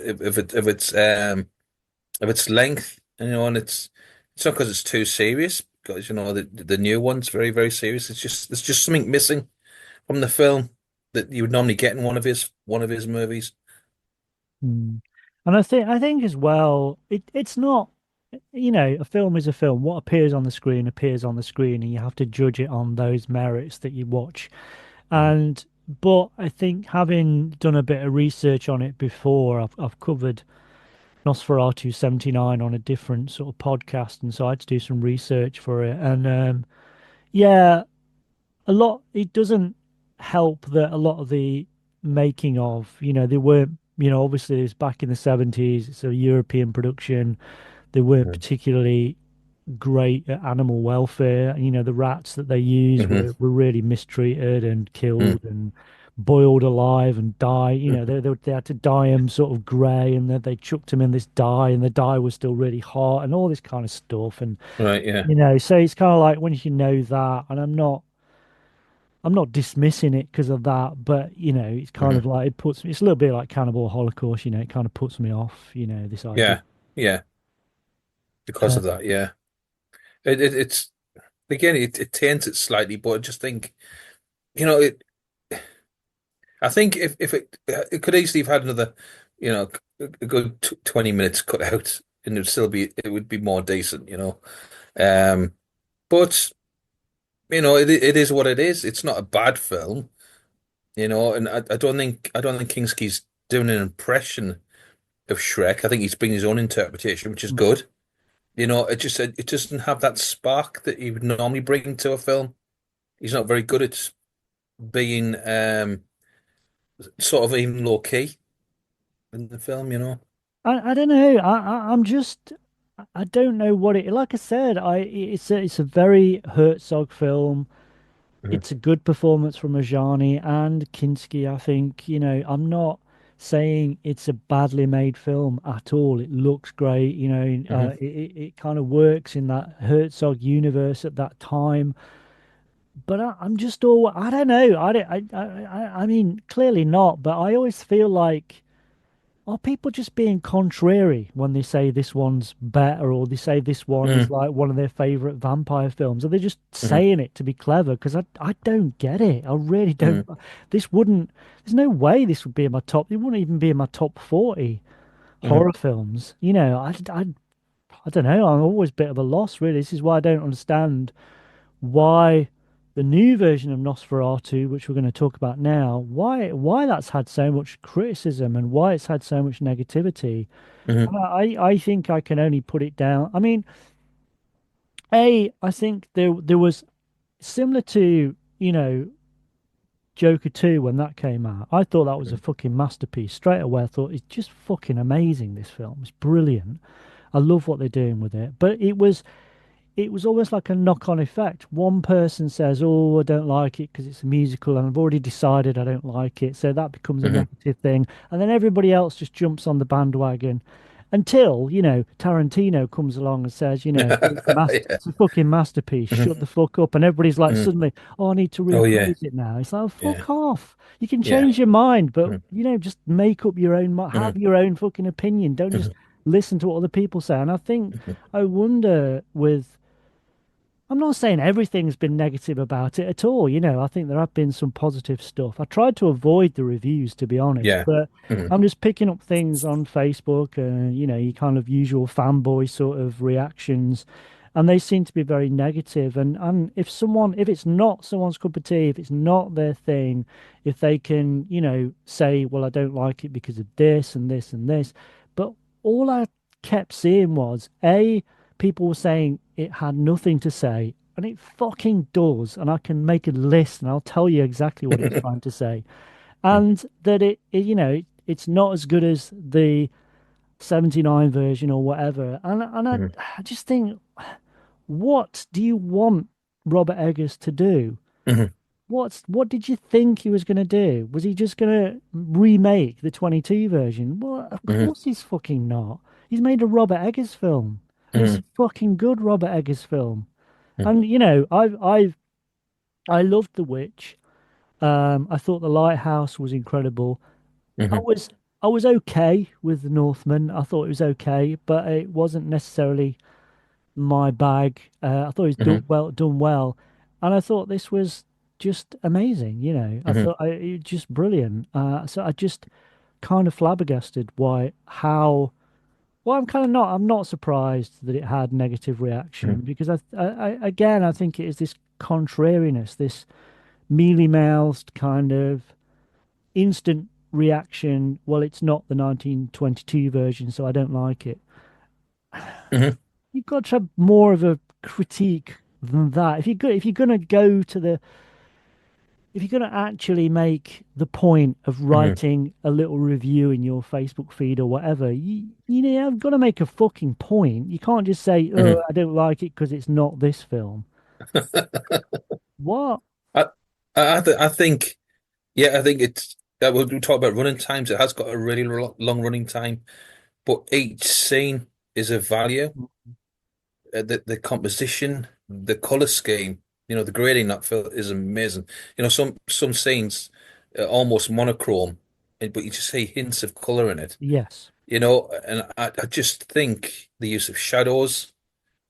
its length, and it's not because it's too serious, because the new one's very very serious. There's just something missing from the film that you would normally get in one of his movies.
Mm. And I think as well, it's not, a film is a film. What appears on the screen, and you have to judge it on those merits that you watch.
Mhm.
And but I think having done a bit of research on it before, I've covered Nosferatu 79 on a different sort of podcast, and so I had to do some research for it. And yeah, it doesn't help that a lot of the making of, they weren't, obviously it's back in the 70s, it's a European production. They weren't
Mhm.
particularly great at animal welfare. The rats that they used
Mhm.
were really mistreated and
Mhm.
killed and boiled alive and dye. They had to dye them sort of grey, and then they chucked them in this dye, and the dye was still really hot and all this kind of stuff. And
Right, yeah.
so it's kind of like when you know that, and I'm not dismissing it because of that, but it's kind
Mhm.
of like it's a little bit like Cannibal Holocaust. It kind of puts me off. This idea.
Yeah, yeah, because
Uh,
of that, yeah. It's again, it taints it slightly, but I just think, you know, it. I think if it could easily have had another, a good 20 minutes cut out, and it would be more decent. Um, but it is what it is. It's not a bad film, and I don't think Kinski's doing an impression of Shrek. I think he's bringing his own interpretation, which is good. It doesn't have that spark that he would normally bring to a film. He's not very good at being sort of even low key in the film.
I don't know. I'm just I don't know what it. Like I said, it's a very Herzog film.
Mhm.
It's a good performance from Ajani and Kinski. I think I'm not saying it's a badly made film at all. It looks great.
Mhm.
It kind of works in that Herzog universe at that time. But I'm just all I don't know. I don't. I mean, clearly not. But I always feel like. Are people just being contrary when they say this one's better or they say this one is
Mhm.
like one of their favorite vampire films? Are they just
Mhm.
saying it to be clever? Because I don't get it. I really don't.
Mhm.
This wouldn't, there's no way this would be in my top. It wouldn't even be in my top 40
Mhm.
horror films. I don't know. I'm always a bit of a loss, really. This is why I don't understand why the new version of Nosferatu, which we're going to talk about now, why that's had so much criticism and why it's had so much negativity.
Mhm.
And I think I can only put it down. I mean, I think there was similar to, Joker 2 when that came out. I thought that was a
Mhm.
fucking masterpiece. Straight away, I thought it's just fucking amazing, this film. It's brilliant. I love what they're doing with it. But it was almost like a knock-on effect. One person says, "Oh, I don't like it because it's a musical, and I've already decided I don't like it," so that becomes a
Hmm.
negative thing, and then everybody else just jumps on the bandwagon until, Tarantino comes along and says,
Yeah.
it's a fucking masterpiece.
Hmm.
Shut the fuck up, and everybody's like
Hmm.
suddenly, "Oh, I need to
Oh yeah.
reappraise it now." It's like, oh,
Yeah.
fuck off. You can
Yeah.
change your mind, but
Hmm.
just make up your own,
Hmm.
have your own fucking opinion. Don't just
Hmm.
listen to what other people say. And I think
Hmm.
I wonder with I'm not saying everything's been negative about it at all. I think there have been some positive stuff. I tried to avoid the reviews, to be honest,
Yeah.
but
Hmm.
I'm just picking up things on Facebook and, your kind of usual fanboy sort of reactions. And they seem to be very negative. And if it's not someone's cup of tea, if it's not their thing, if they can, say, well, I don't like it because of this and this and this. But all I kept seeing was, people were saying it had nothing to say, and it fucking does. And I can make a list and I'll tell you exactly what it's trying to say. And that it's not as good as the 79 version or whatever. And I,
Hmm.
I just think, what do you want Robert Eggers to do?
Hmm.
What did you think he was going to do? Was he just going to remake the 22 version? Well, of
Hmm.
course he's fucking not. He's made a Robert Eggers film, and it's
Hmm.
a fucking good Robert Eggers film.
Hmm.
And I loved The Witch. I thought The Lighthouse was incredible. I
Hmm.
was I was okay with The Northman. I thought it was okay, but it wasn't necessarily my bag. I thought it was
Hmm.
done well, and I thought this was just amazing. I
Hmm.
thought it was just brilliant. So I just kind of flabbergasted why how. Well, I'm not surprised that it had negative reaction because again, I think it is this contrariness, this mealy-mouthed kind of instant reaction. Well, it's not the 1922 version, so I don't like it.
Hmm.
You've got to have more of a critique than that. If you're gonna go to the if you're gonna actually make the point of
Hmm.
writing a little review in your Facebook feed or whatever, I've got to make a fucking point. You can't just say,
Hmm.
"Oh, I don't like it because it's not this film." What?
I, I think, yeah, I think it's that we talk about running times. It has got a really long running time, but each scene is of value. The composition, the color scheme, the grading that film is amazing. Some scenes are almost monochrome, but you just see hints of color in it.
Yes.
And I just think the use of shadows,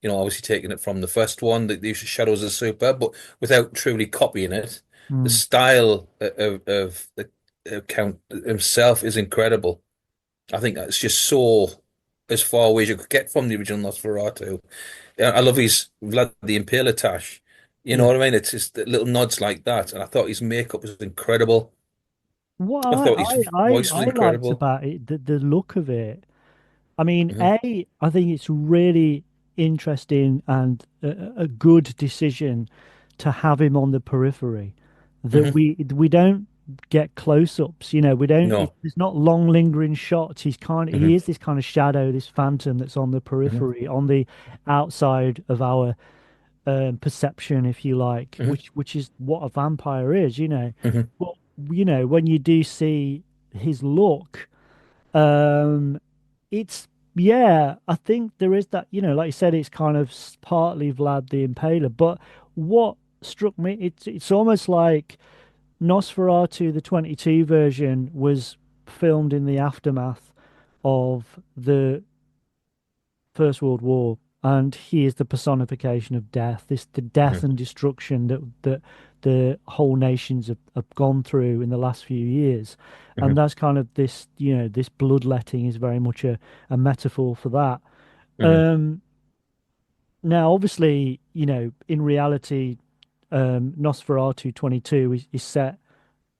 obviously taking it from the first one, the use of shadows is superb, but without truly copying it. The
Mm.
style of the Count himself is incredible. I think that's just so as far away as you could get from the original Nosferatu. I love his Vlad the Impaler tash. You know
Yeah.
what I mean? It's just the little nods like that. And I thought his makeup was incredible.
What
I thought his voice was
I liked
incredible.
about it, the look of it. I mean,
Hmm.
I think it's really interesting and a good decision to have him on the periphery. That
Hmm.
we don't get close-ups, we don't.
No.
It's not long lingering shots. He
Hmm.
is this kind of shadow, this phantom that's on the
Hmm.
periphery, on the outside of our perception, if you like,
Hmm.
which is what a vampire is.
Hmm.
But when you do see his look. Um, it's yeah, I think there is that, like you said, it's kind of partly Vlad the Impaler. But what struck me, it's almost like Nosferatu, the 22 version, was filmed in the aftermath of the First World War, and he is the personification of death. The death
Hmm.
and destruction that the whole nations have gone through in the last few years,
Hmm.
and that's kind of this bloodletting is very much a metaphor for that.
Hmm.
Um, Now, obviously, in reality, Nosferatu 22 is set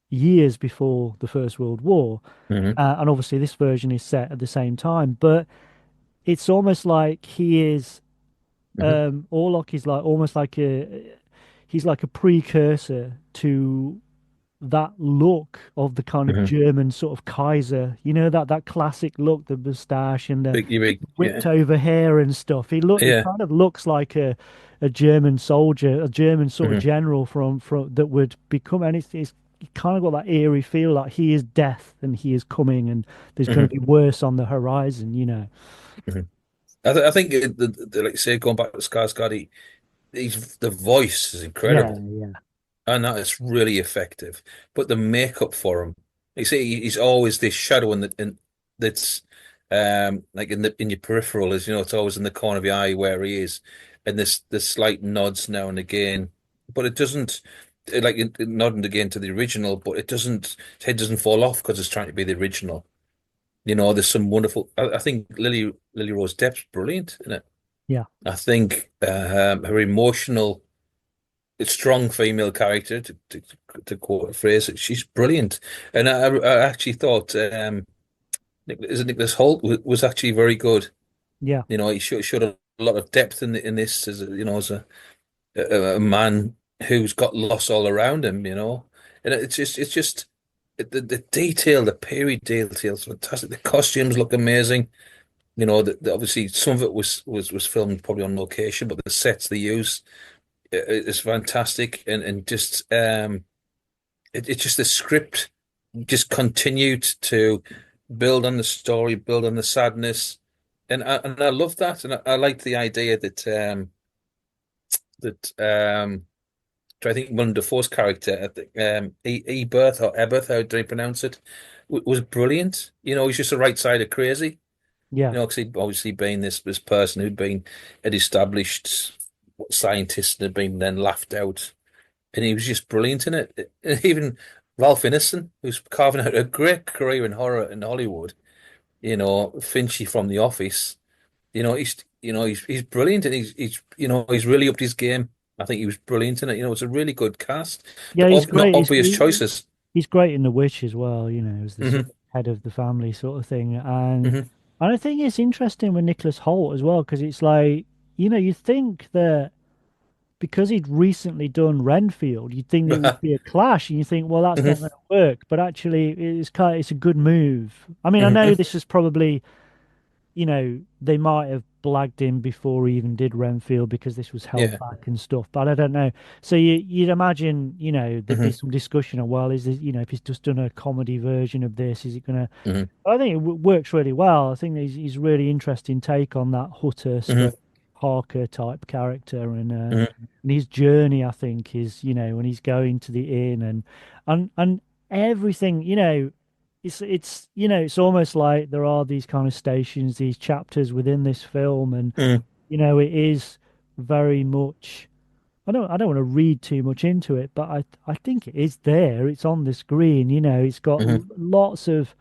years before the First World War,
Hmm.
and obviously this version is set at the same time, but it's almost like he is
Hmm.
Orlok is like almost like he's like a precursor to that look of the kind of
Hmm.
German sort of Kaiser, that classic look, the moustache and the
Big, yeah,
whipped over hair and stuff. He
yeah.
kind of looks like a German soldier, a German sort of
Hmm.
general from that would become, and it's kind of got that eerie feel like he is death and he is coming and there's going
Hmm.
to be worse on the horizon.
Hmm. I think like you say, going back to Skarsgård, he's the voice is
Yeah,
incredible,
yeah,
and that is really effective. But the makeup for him, you see, he's always this shadow that's like in your peripheral, is it's always in the corner of your eye where he is, and this slight nods now and again, but it doesn't like nodding again to the original, but it doesn't his head doesn't fall off because it's trying to be the original. There's some wonderful. I think Lily Rose Depp's brilliant in it.
yeah,
I think her emotional, strong female character, to quote a phrase, she's brilliant. And I actually thought Nicholas Hoult was actually very good.
yeah.
He showed a lot of depth in this as a man who's got loss all around him. And it's just the detail, the period detail is fantastic. The costumes look amazing. Obviously some of it was filmed probably on location, but the sets they use is fantastic, and just it's just the script just continued to build on the story, build on the sadness, and I love that, and I like the idea that I think Willem Dafoe's character at the Ebert or Ebert, how do you pronounce it, was brilliant. He's just the right side of crazy.
Yeah.
'Cause he obviously being this person who'd been an established scientist and had been then laughed out, and he was just brilliant in it. And even Ralph Ineson, who's carving out a great career in horror in Hollywood, Finchy from The Office, he's brilliant, and he's really upped his game. I think he was brilliant in it. It's a really good cast.
Yeah, he's
Not
great.
obvious choices.
He's great in The Witch as well, as the sort
Hmm.
of head of the family sort of thing. And
Hmm.
I think it's interesting with Nicholas Hoult as well, because it's like, you think that because he'd recently done Renfield, you'd think there would be a clash, and you think, well, that's not
Hmm.
going to work. But actually, it's a good move. I mean, I know
Hmm.
this is probably they might have blagged him before he even did Renfield because this was held
Yeah.
back and stuff, but I don't know. So you'd imagine, there'd be
Hmm.
some discussion of, well, is this, if he's just done a comedy version of this, is it gonna?
Hmm.
I think it works really well. I think he's really interesting take on that Hutter
Hmm.
stroke Harker type character,
Hmm.
and his journey, I think, is when he's going to the inn and everything, it's almost like there are these kind of stations, these chapters within this film, and
Hmm.
it is very much. I don't want to read too much into it, but I think it is there. It's on the screen. It's got
Hmm.
lots of.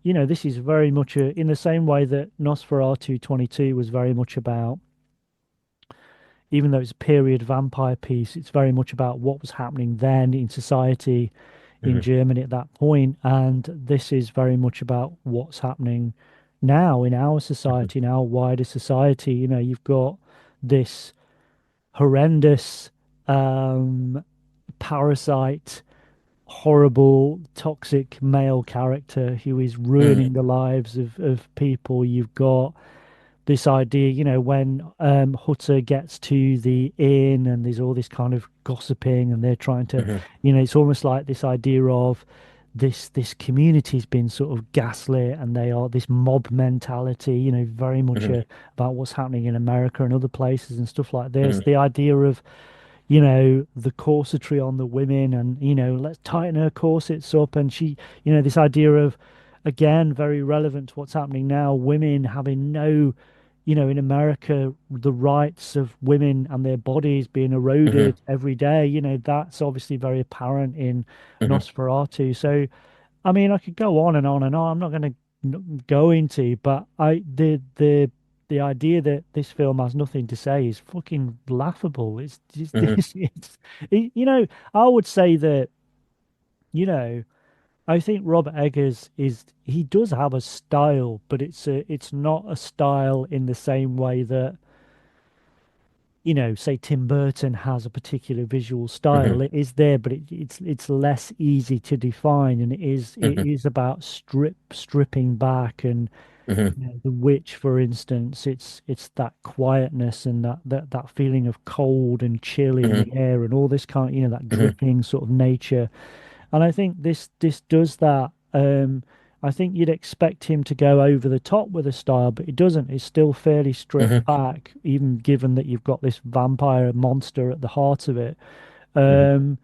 This is very much in the same way that Nosferatu 22 was very much about, even though it's a period vampire piece, it's very much about what was happening then in society in
Hmm.
Germany at that point, and this is very much about what's happening now in our
Hmm.
society, in our wider society. You've got this horrendous parasite, horrible, toxic male character who is
Hmm.
ruining the lives of people. You've got this idea, when Hutter gets to the inn and there's all this kind of gossiping and they're trying to,
Hmm.
it's almost like this idea of this community's been sort of gaslit and they are this mob mentality, very much
Hmm.
about what's happening in America and other places and stuff like this.
Hmm.
The idea of the corsetry on the women and, let's tighten her corsets up. And she, this idea of, again, very relevant to what's happening now, women having no, in America, the rights of women and their bodies being
Hmm.
eroded every day. That's obviously very apparent in
Hmm.
Nosferatu. So, I mean, I could go on and on and on. I'm not going to go into, but the idea that this film has nothing to say is fucking laughable. It's just
Hmm.
this. I would say that you know, I think Robert Eggers he does have a style, but it's not a style in the same way that say Tim Burton has a particular visual
Hmm.
style. It is there, but it's less easy to define, and it
Hmm.
is about stripping back. And
Hmm.
The Witch, for instance, it's that quietness and that feeling of cold and chill in
Hmm.
the air, and all this kind, that
Hmm.
dripping sort of nature. And I think this does that. I think you'd expect him to go over the top with a style, but he doesn't. It's still fairly stripped
Hmm.
back, even given that you've got this vampire monster at the heart of it.
Hmm.
Um,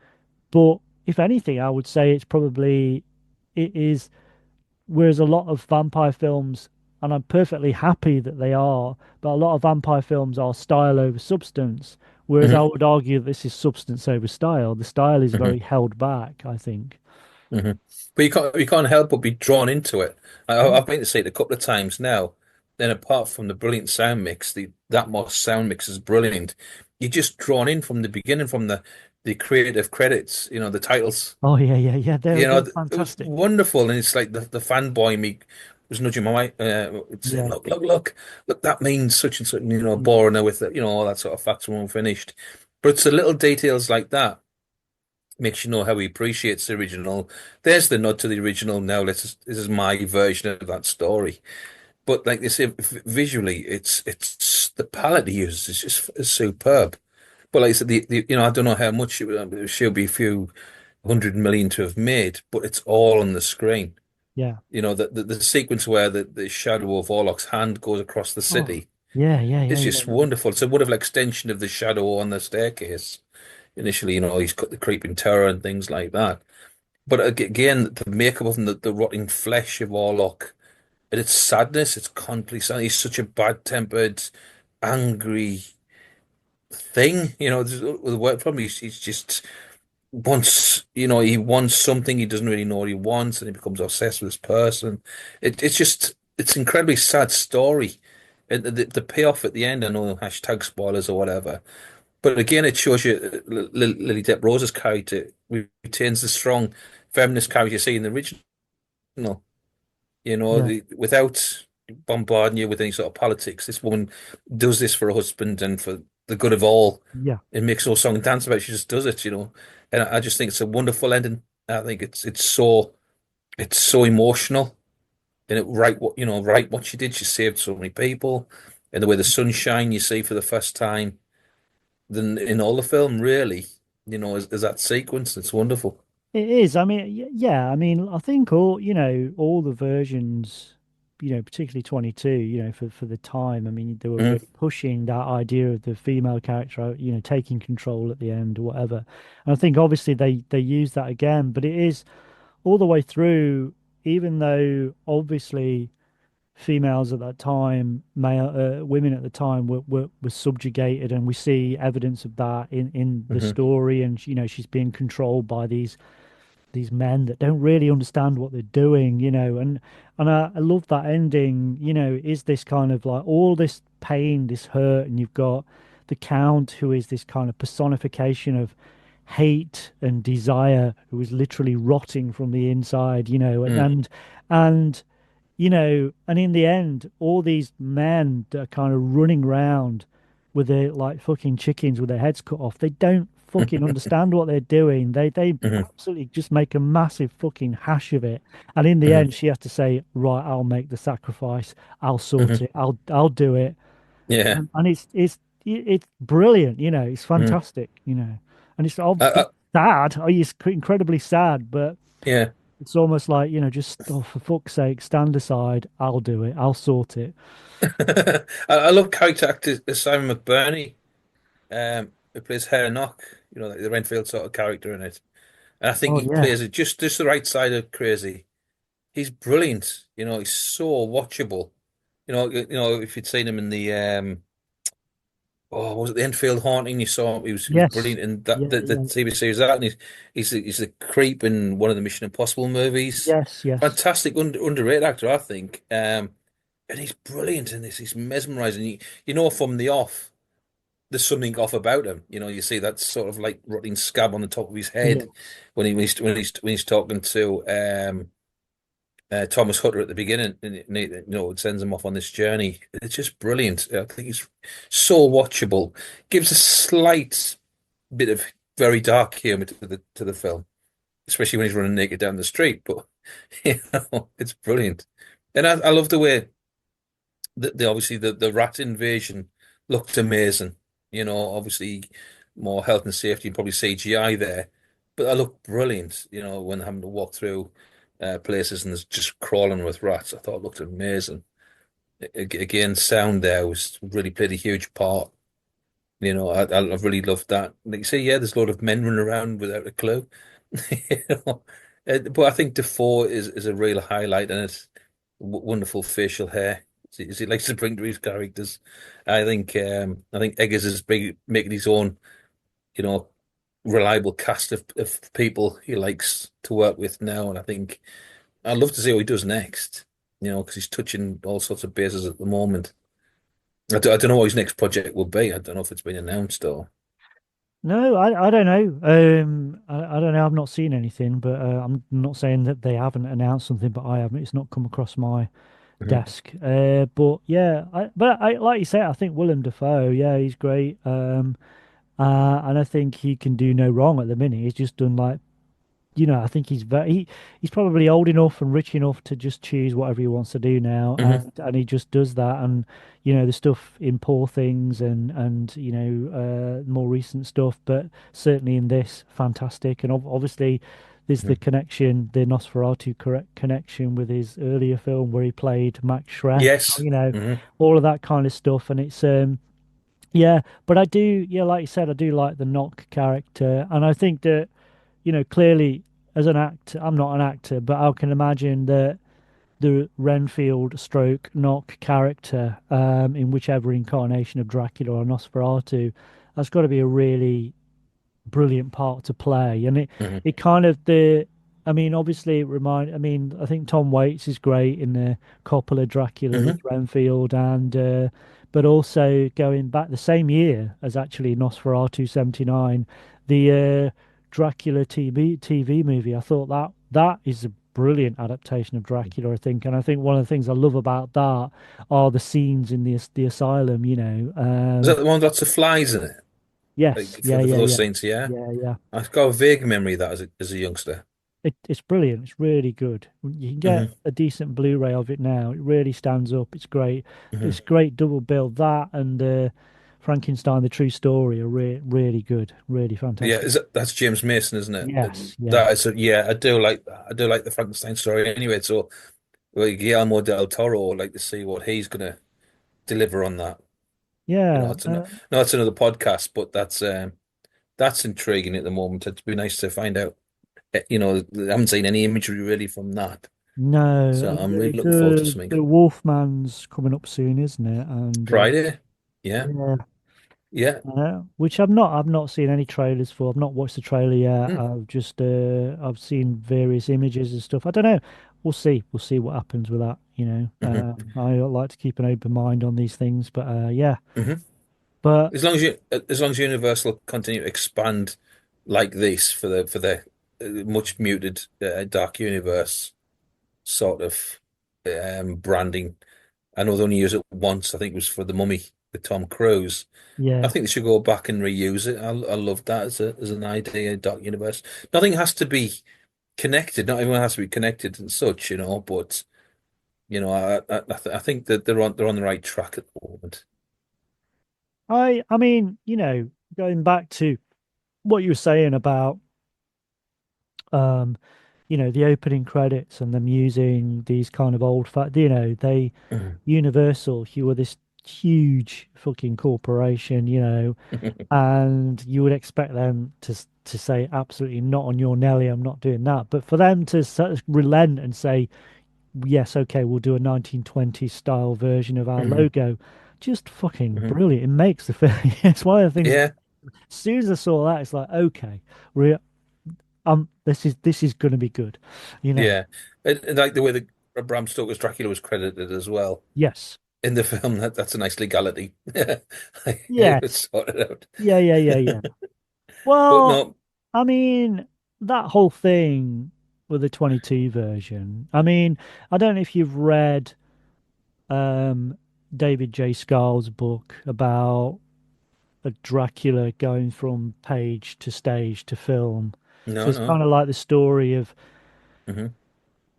but if anything, I would say it is. Whereas a lot of vampire films, and I'm perfectly happy that they are, but a lot of vampire films are style over substance. Whereas I
Hmm.
would argue this is substance over style. The style is
Hmm.
very held back, I think.
Hmm. But you can't help but be drawn into it.
Yeah.
I've been to see it a couple of times now. Then apart from the brilliant sound mix, the that Moss sound mix is brilliant. You're just drawn in from the beginning, from the creative credits, the titles.
Oh yeah, yeah, yeah. They're
It was
fantastic.
wonderful, and it's like the fanboy me was nudging my wife, saying,
Yeah,
"Look, look, look, look! That means such and such."
yeah,
Boring her with it, all that sort of facts when we're finished. But it's the little details like that makes you know how he appreciates the original. There's the nod to the original. Now this is my version of that story. But like they say, visually, it's the palette he uses is just is superb. But like I said, I don't know how much she'll be a few 100 million to have made, but it's all on the screen.
yeah.
The sequence where the shadow of Orlok's hand goes across the
Oh,
city
yeah, yeah, yeah,
is
yeah,
just wonderful. It's a wonderful extension of the shadow on the staircase. Initially, he's got the creeping terror and things like that. But again, the makeup of him, the rotting flesh of Orlok, and its sadness, it's constantly sad. He's such a bad-tempered, angry thing. The word from he's just he wants something he doesn't really know what he wants, and he becomes obsessed with this person. It's incredibly sad story. And the payoff at the end, I know hashtag spoilers or whatever, but again, it shows you Lily Depp Rose's character retains the strong feminist character you see in the original.
yeah,
Without bombarding you with any sort of politics. This woman does this for her husband and for the good of all.
yeah.
It makes no song and dance about it. She just does it. And I just think it's a wonderful ending. I think it's so emotional. And right what she did. She saved so many people. And the way the sunshine you see for the first time, then in all the film, really, is that sequence. It's wonderful.
It is. I mean, yeah. I mean, I think all the versions, particularly 22, for the time. I mean, they were
Hmm.
really pushing that idea of the female character, taking control at the end or whatever. And I think obviously they use that again, but it is all the way through. Even though obviously females at that time, male women at the time were subjugated, and we see evidence of that in the
Hmm.
story, and she's being controlled by these men that don't really understand what they're doing, and I love that ending, is this kind of like all this pain, this hurt, and you've got the Count, who is this kind of personification of hate and desire, who is literally rotting from the inside, and
Hmm.
and in the end, all these men that are kind of running around with their like fucking chickens with their heads cut off, they don't fucking understand what they're doing. They
Hmm.
absolutely just make a massive fucking hash of it. And in the
Hmm.
end, she has to say, "Right, I'll make the sacrifice. I'll sort
Hmm.
it. I'll do it."
Yeah.
And it's brilliant. It's
Hmm.
fantastic. And
I, I,
it's sad. Oh, it's incredibly sad, but.
yeah.
It's almost like, just, oh, for fuck's sake, stand aside. I'll do it. I'll sort it.
I love character actor Simon McBurney, who plays Herr Knock, like the Renfield sort of character in it. And I think
Oh,
he
yeah.
plays it just the right side of crazy. He's brilliant. He's so watchable. If you'd seen him in the was it the Enfield Haunting? You saw him. He was
Yes.
brilliant in that
Yeah,
the
yeah.
TV series that, and he's a creep in one of the Mission Impossible movies.
Yes, yes.
Fantastic, underrated actor, I think. And he's brilliant in this. He's mesmerizing. From the off, there's something off about him. You see that sort of like rotting scab on the top of his head
Yes.
when he's talking to Thomas Hutter at the beginning, and it sends him off on this journey. It's just brilliant. I think it's so watchable. Gives a slight bit of very dark humor to the film, especially when he's running naked down the street. But it's brilliant, and I love the way the obviously the rat invasion looked amazing. Obviously more health and safety and probably CGI there, but that looked brilliant. When having to walk through places and there's just crawling with rats, I thought it looked amazing. Again, sound there was really played a huge part. I really loved that. Like you say, yeah, there's a lot of men running around without a clue. You know, but I think Defoe is a real highlight, and it's wonderful facial hair. As he likes to bring to his characters. I think Eggers is making his own, you know, reliable cast of people he likes to work with now, and I think I'd love to see what he does next. Because he's touching all sorts of bases at the moment. I don't know what his next project will be. I don't know if it's been announced or.
No, I don't know. I don't know. I've not seen anything, but I'm not saying that they haven't announced something, but I haven't. It's not come across my
Mhm.
desk. But yeah, like you say, I think Willem Dafoe, yeah, he's great. And I think he can do no wrong at the minute. He's just done like, I think he's probably old enough and rich enough to just choose whatever he wants to do now,
Mhm.
and he just does that. And the stuff in Poor Things and more recent stuff, but certainly in this, fantastic. And obviously, there's the
Mhm.
connection, the Nosferatu correct connection with his earlier film where he played Max Schreck.
Yes. Hmm.
All of that kind of stuff, and it's yeah. But I do, yeah, like you said, I do like the Knock character, and I think that clearly as an actor, I'm not an actor, but I can imagine that the Renfield stroke Knock character, in whichever incarnation of Dracula or Nosferatu, has got to be a really brilliant part to play. And it
Hmm.
it kind of the I mean, obviously I mean, I think Tom Waits is great in the Coppola Dracula with
Hmm.
Renfield and but also going back the same year as actually Nosferatu 79, the Dracula TV movie. I thought that is a brilliant adaptation of Dracula, I think. And I think one of the things I love about that are the scenes in the asylum.
Is that the one that's the flies in it?
Yes,
Like for,
yeah,
for
yeah,
those
yeah.
scenes, yeah.
Yeah, yeah.
I've got a vague memory of that as a youngster.
It's brilliant. It's really good. You can get
Hmm.
a decent Blu-ray of it now. It really stands up. It's great.
Hmm.
It's great double bill. That and Frankenstein: The True Story are really good. Really
Yeah,
fantastic.
that's James Mason, isn't it?
Yes, yeah,
That is, yeah, I do like that. I do like the Frankenstein story anyway. So, like Guillermo del Toro, I'd like to see what he's gonna deliver on that.
yeah.
It's no, it's another podcast, but that's intriguing at the moment. It'd be nice to find out. I haven't seen any imagery really from that,
No,
so
and
I'm really looking forward to
the
something.
the Wolfman's coming up soon, isn't it? And
Friday, yeah,
yeah,
yeah.
which I've not seen any trailers for. I've not watched the trailer yet.
Hmm.
I've seen various images and stuff. I don't know. We'll see what happens with that.
Hmm.
I like to keep an open mind on these things, but yeah.
Hmm.
But
As long as Universal continue to expand like this for the much muted Dark Universe sort of branding. I know they only use it once. I think it was for the Mummy with Tom Cruise. I
yeah,
think they should go back and reuse it. I love that as an idea, Dark Universe. Nothing has to be connected. Not everyone has to be connected and such, But I think that they're on the right track at the moment.
I mean, going back to what you were saying about um, the opening credits and them using these kind of they
Mhm.
Universal, you were this huge fucking corporation, and you would expect them to say absolutely not on your Nelly, I'm not doing that. But for them to sort of relent and say, yes, okay, we'll do a 1920s style version of our
Mhm.
logo, just fucking
Mhm.
brilliant. It makes the film. It's one of the things.
Yeah,
As soon as I saw that, it's like, okay, we this is going to be good, you know.
yeah. And like the way that Bram Stoker's Dracula was credited as well
Yes,
in the film. That's a nice legality. It was
yes,
sorted out.
yeah, yeah, yeah, yeah.
But
Well,
no.
I mean, that whole thing. with the 22 version. I mean, I don't know if you've read um, David J. Scarl's book about a Dracula going from page to stage to film. So
No,
it's
no.
kind of like the story of
Hmm.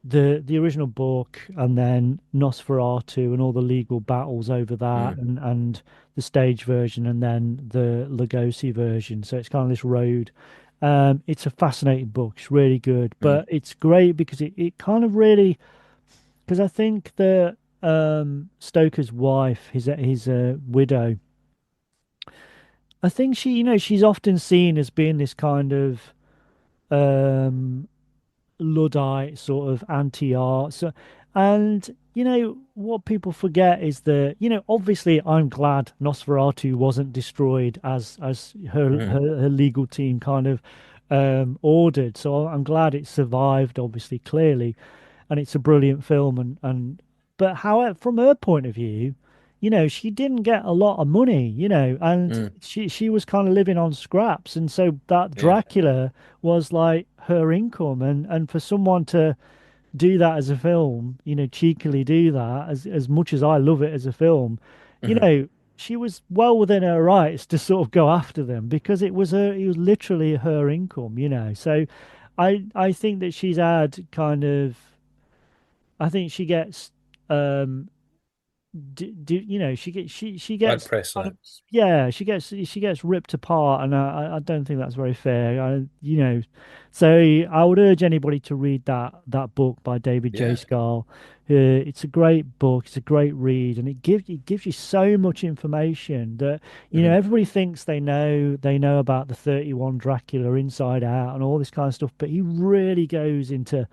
the original book and then Nosferatu and all the legal battles over that
Mm,
and the stage version and then the Lugosi version. So it's kind of this road. It's a fascinating book. It's really good,
mm,
but it's great because it kind of really because I think that Stoker's wife, his widow, I think she, she's often seen as being this kind of um Luddite sort of anti-art. So, and what people forget is that obviously I'm glad Nosferatu wasn't destroyed as
mm,
her legal team kind of ordered. So I'm glad it survived, obviously, clearly, and it's a brilliant film. And but however, from her point of view, she didn't get a lot of money, and
mm.
she was kind of living on scraps, and so that
Yeah.
Dracula was like her income, and for someone to do that as a film, cheekily do that as much as I love it as a film, you
Hmm.
know. She was well within her rights to sort of go after them because it was literally her income, So I think that she's had kind of I think she gets um she
Bad
gets
press,
kind of
that.
yeah she gets ripped apart and I don't think that's very fair. So I would urge anybody to read that book by David J.
Yeah.
Scarl. It's a great book, it's a great read, and it gives you so much information that
Hmm.
everybody thinks they know about the 31 Dracula inside out and all this kind of stuff, but he really goes into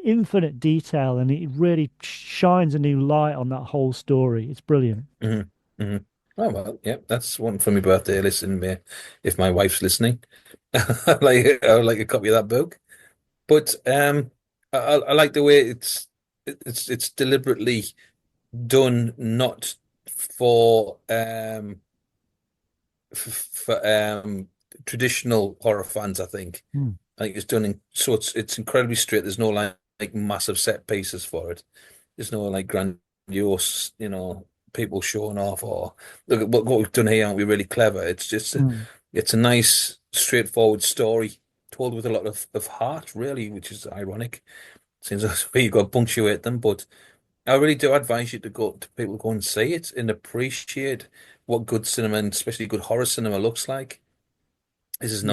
infinite detail and it really shines a new light on that whole story. It's brilliant.
Hmm. Hmm. Oh well, yeah, that's one for my birthday. Listen, me if my wife's listening, I would like a copy of that book. But I like the way it's deliberately done, not for for traditional horror fans.
Mm,
I think it's done so it's incredibly straight. There's no like massive set pieces for it. There's no like grandiose, people showing off or look at what we've done here. Aren't we really clever? It's just
mm,
it's a nice, straightforward story told with a lot of heart, really, which is ironic. Seems that's where you got to punctuate them, but I really do advise you to people go and see it and appreciate what good cinema and especially good horror cinema looks like.
yeah.
This is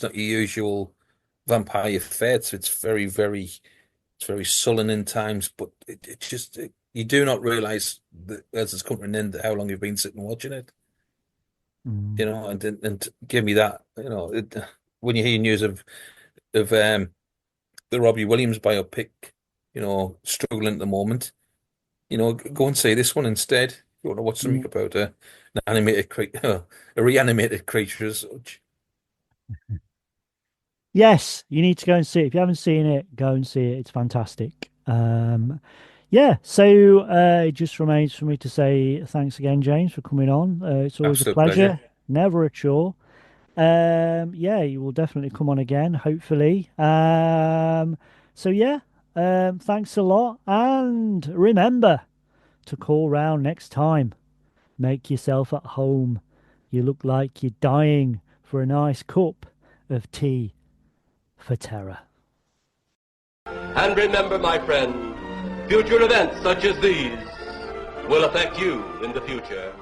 not your usual vampire fare. It's it's very sullen in times, but you do not realize that as it's coming in how long you've been sitting watching it,
Mm,
and give me that, when you hear news of the Robbie Williams biopic, struggling at the moment, go and see this one instead. You want to watch something
mm.
about an animated creature, a reanimated creature as such.
Yes, you need to go and see it. If you haven't seen it, go and see it. It's fantastic. Yeah, so it just remains for me to say thanks again, James, for coming on. It's always a
Absolute pleasure.
pleasure, never a chore. Yeah, you will definitely come on again, hopefully. So yeah, thanks a lot, and remember to call round next time. Make yourself at home. You look like you're dying for a nice cup of tea for terror.
And remember, my friend, future events such as these will affect you in the future.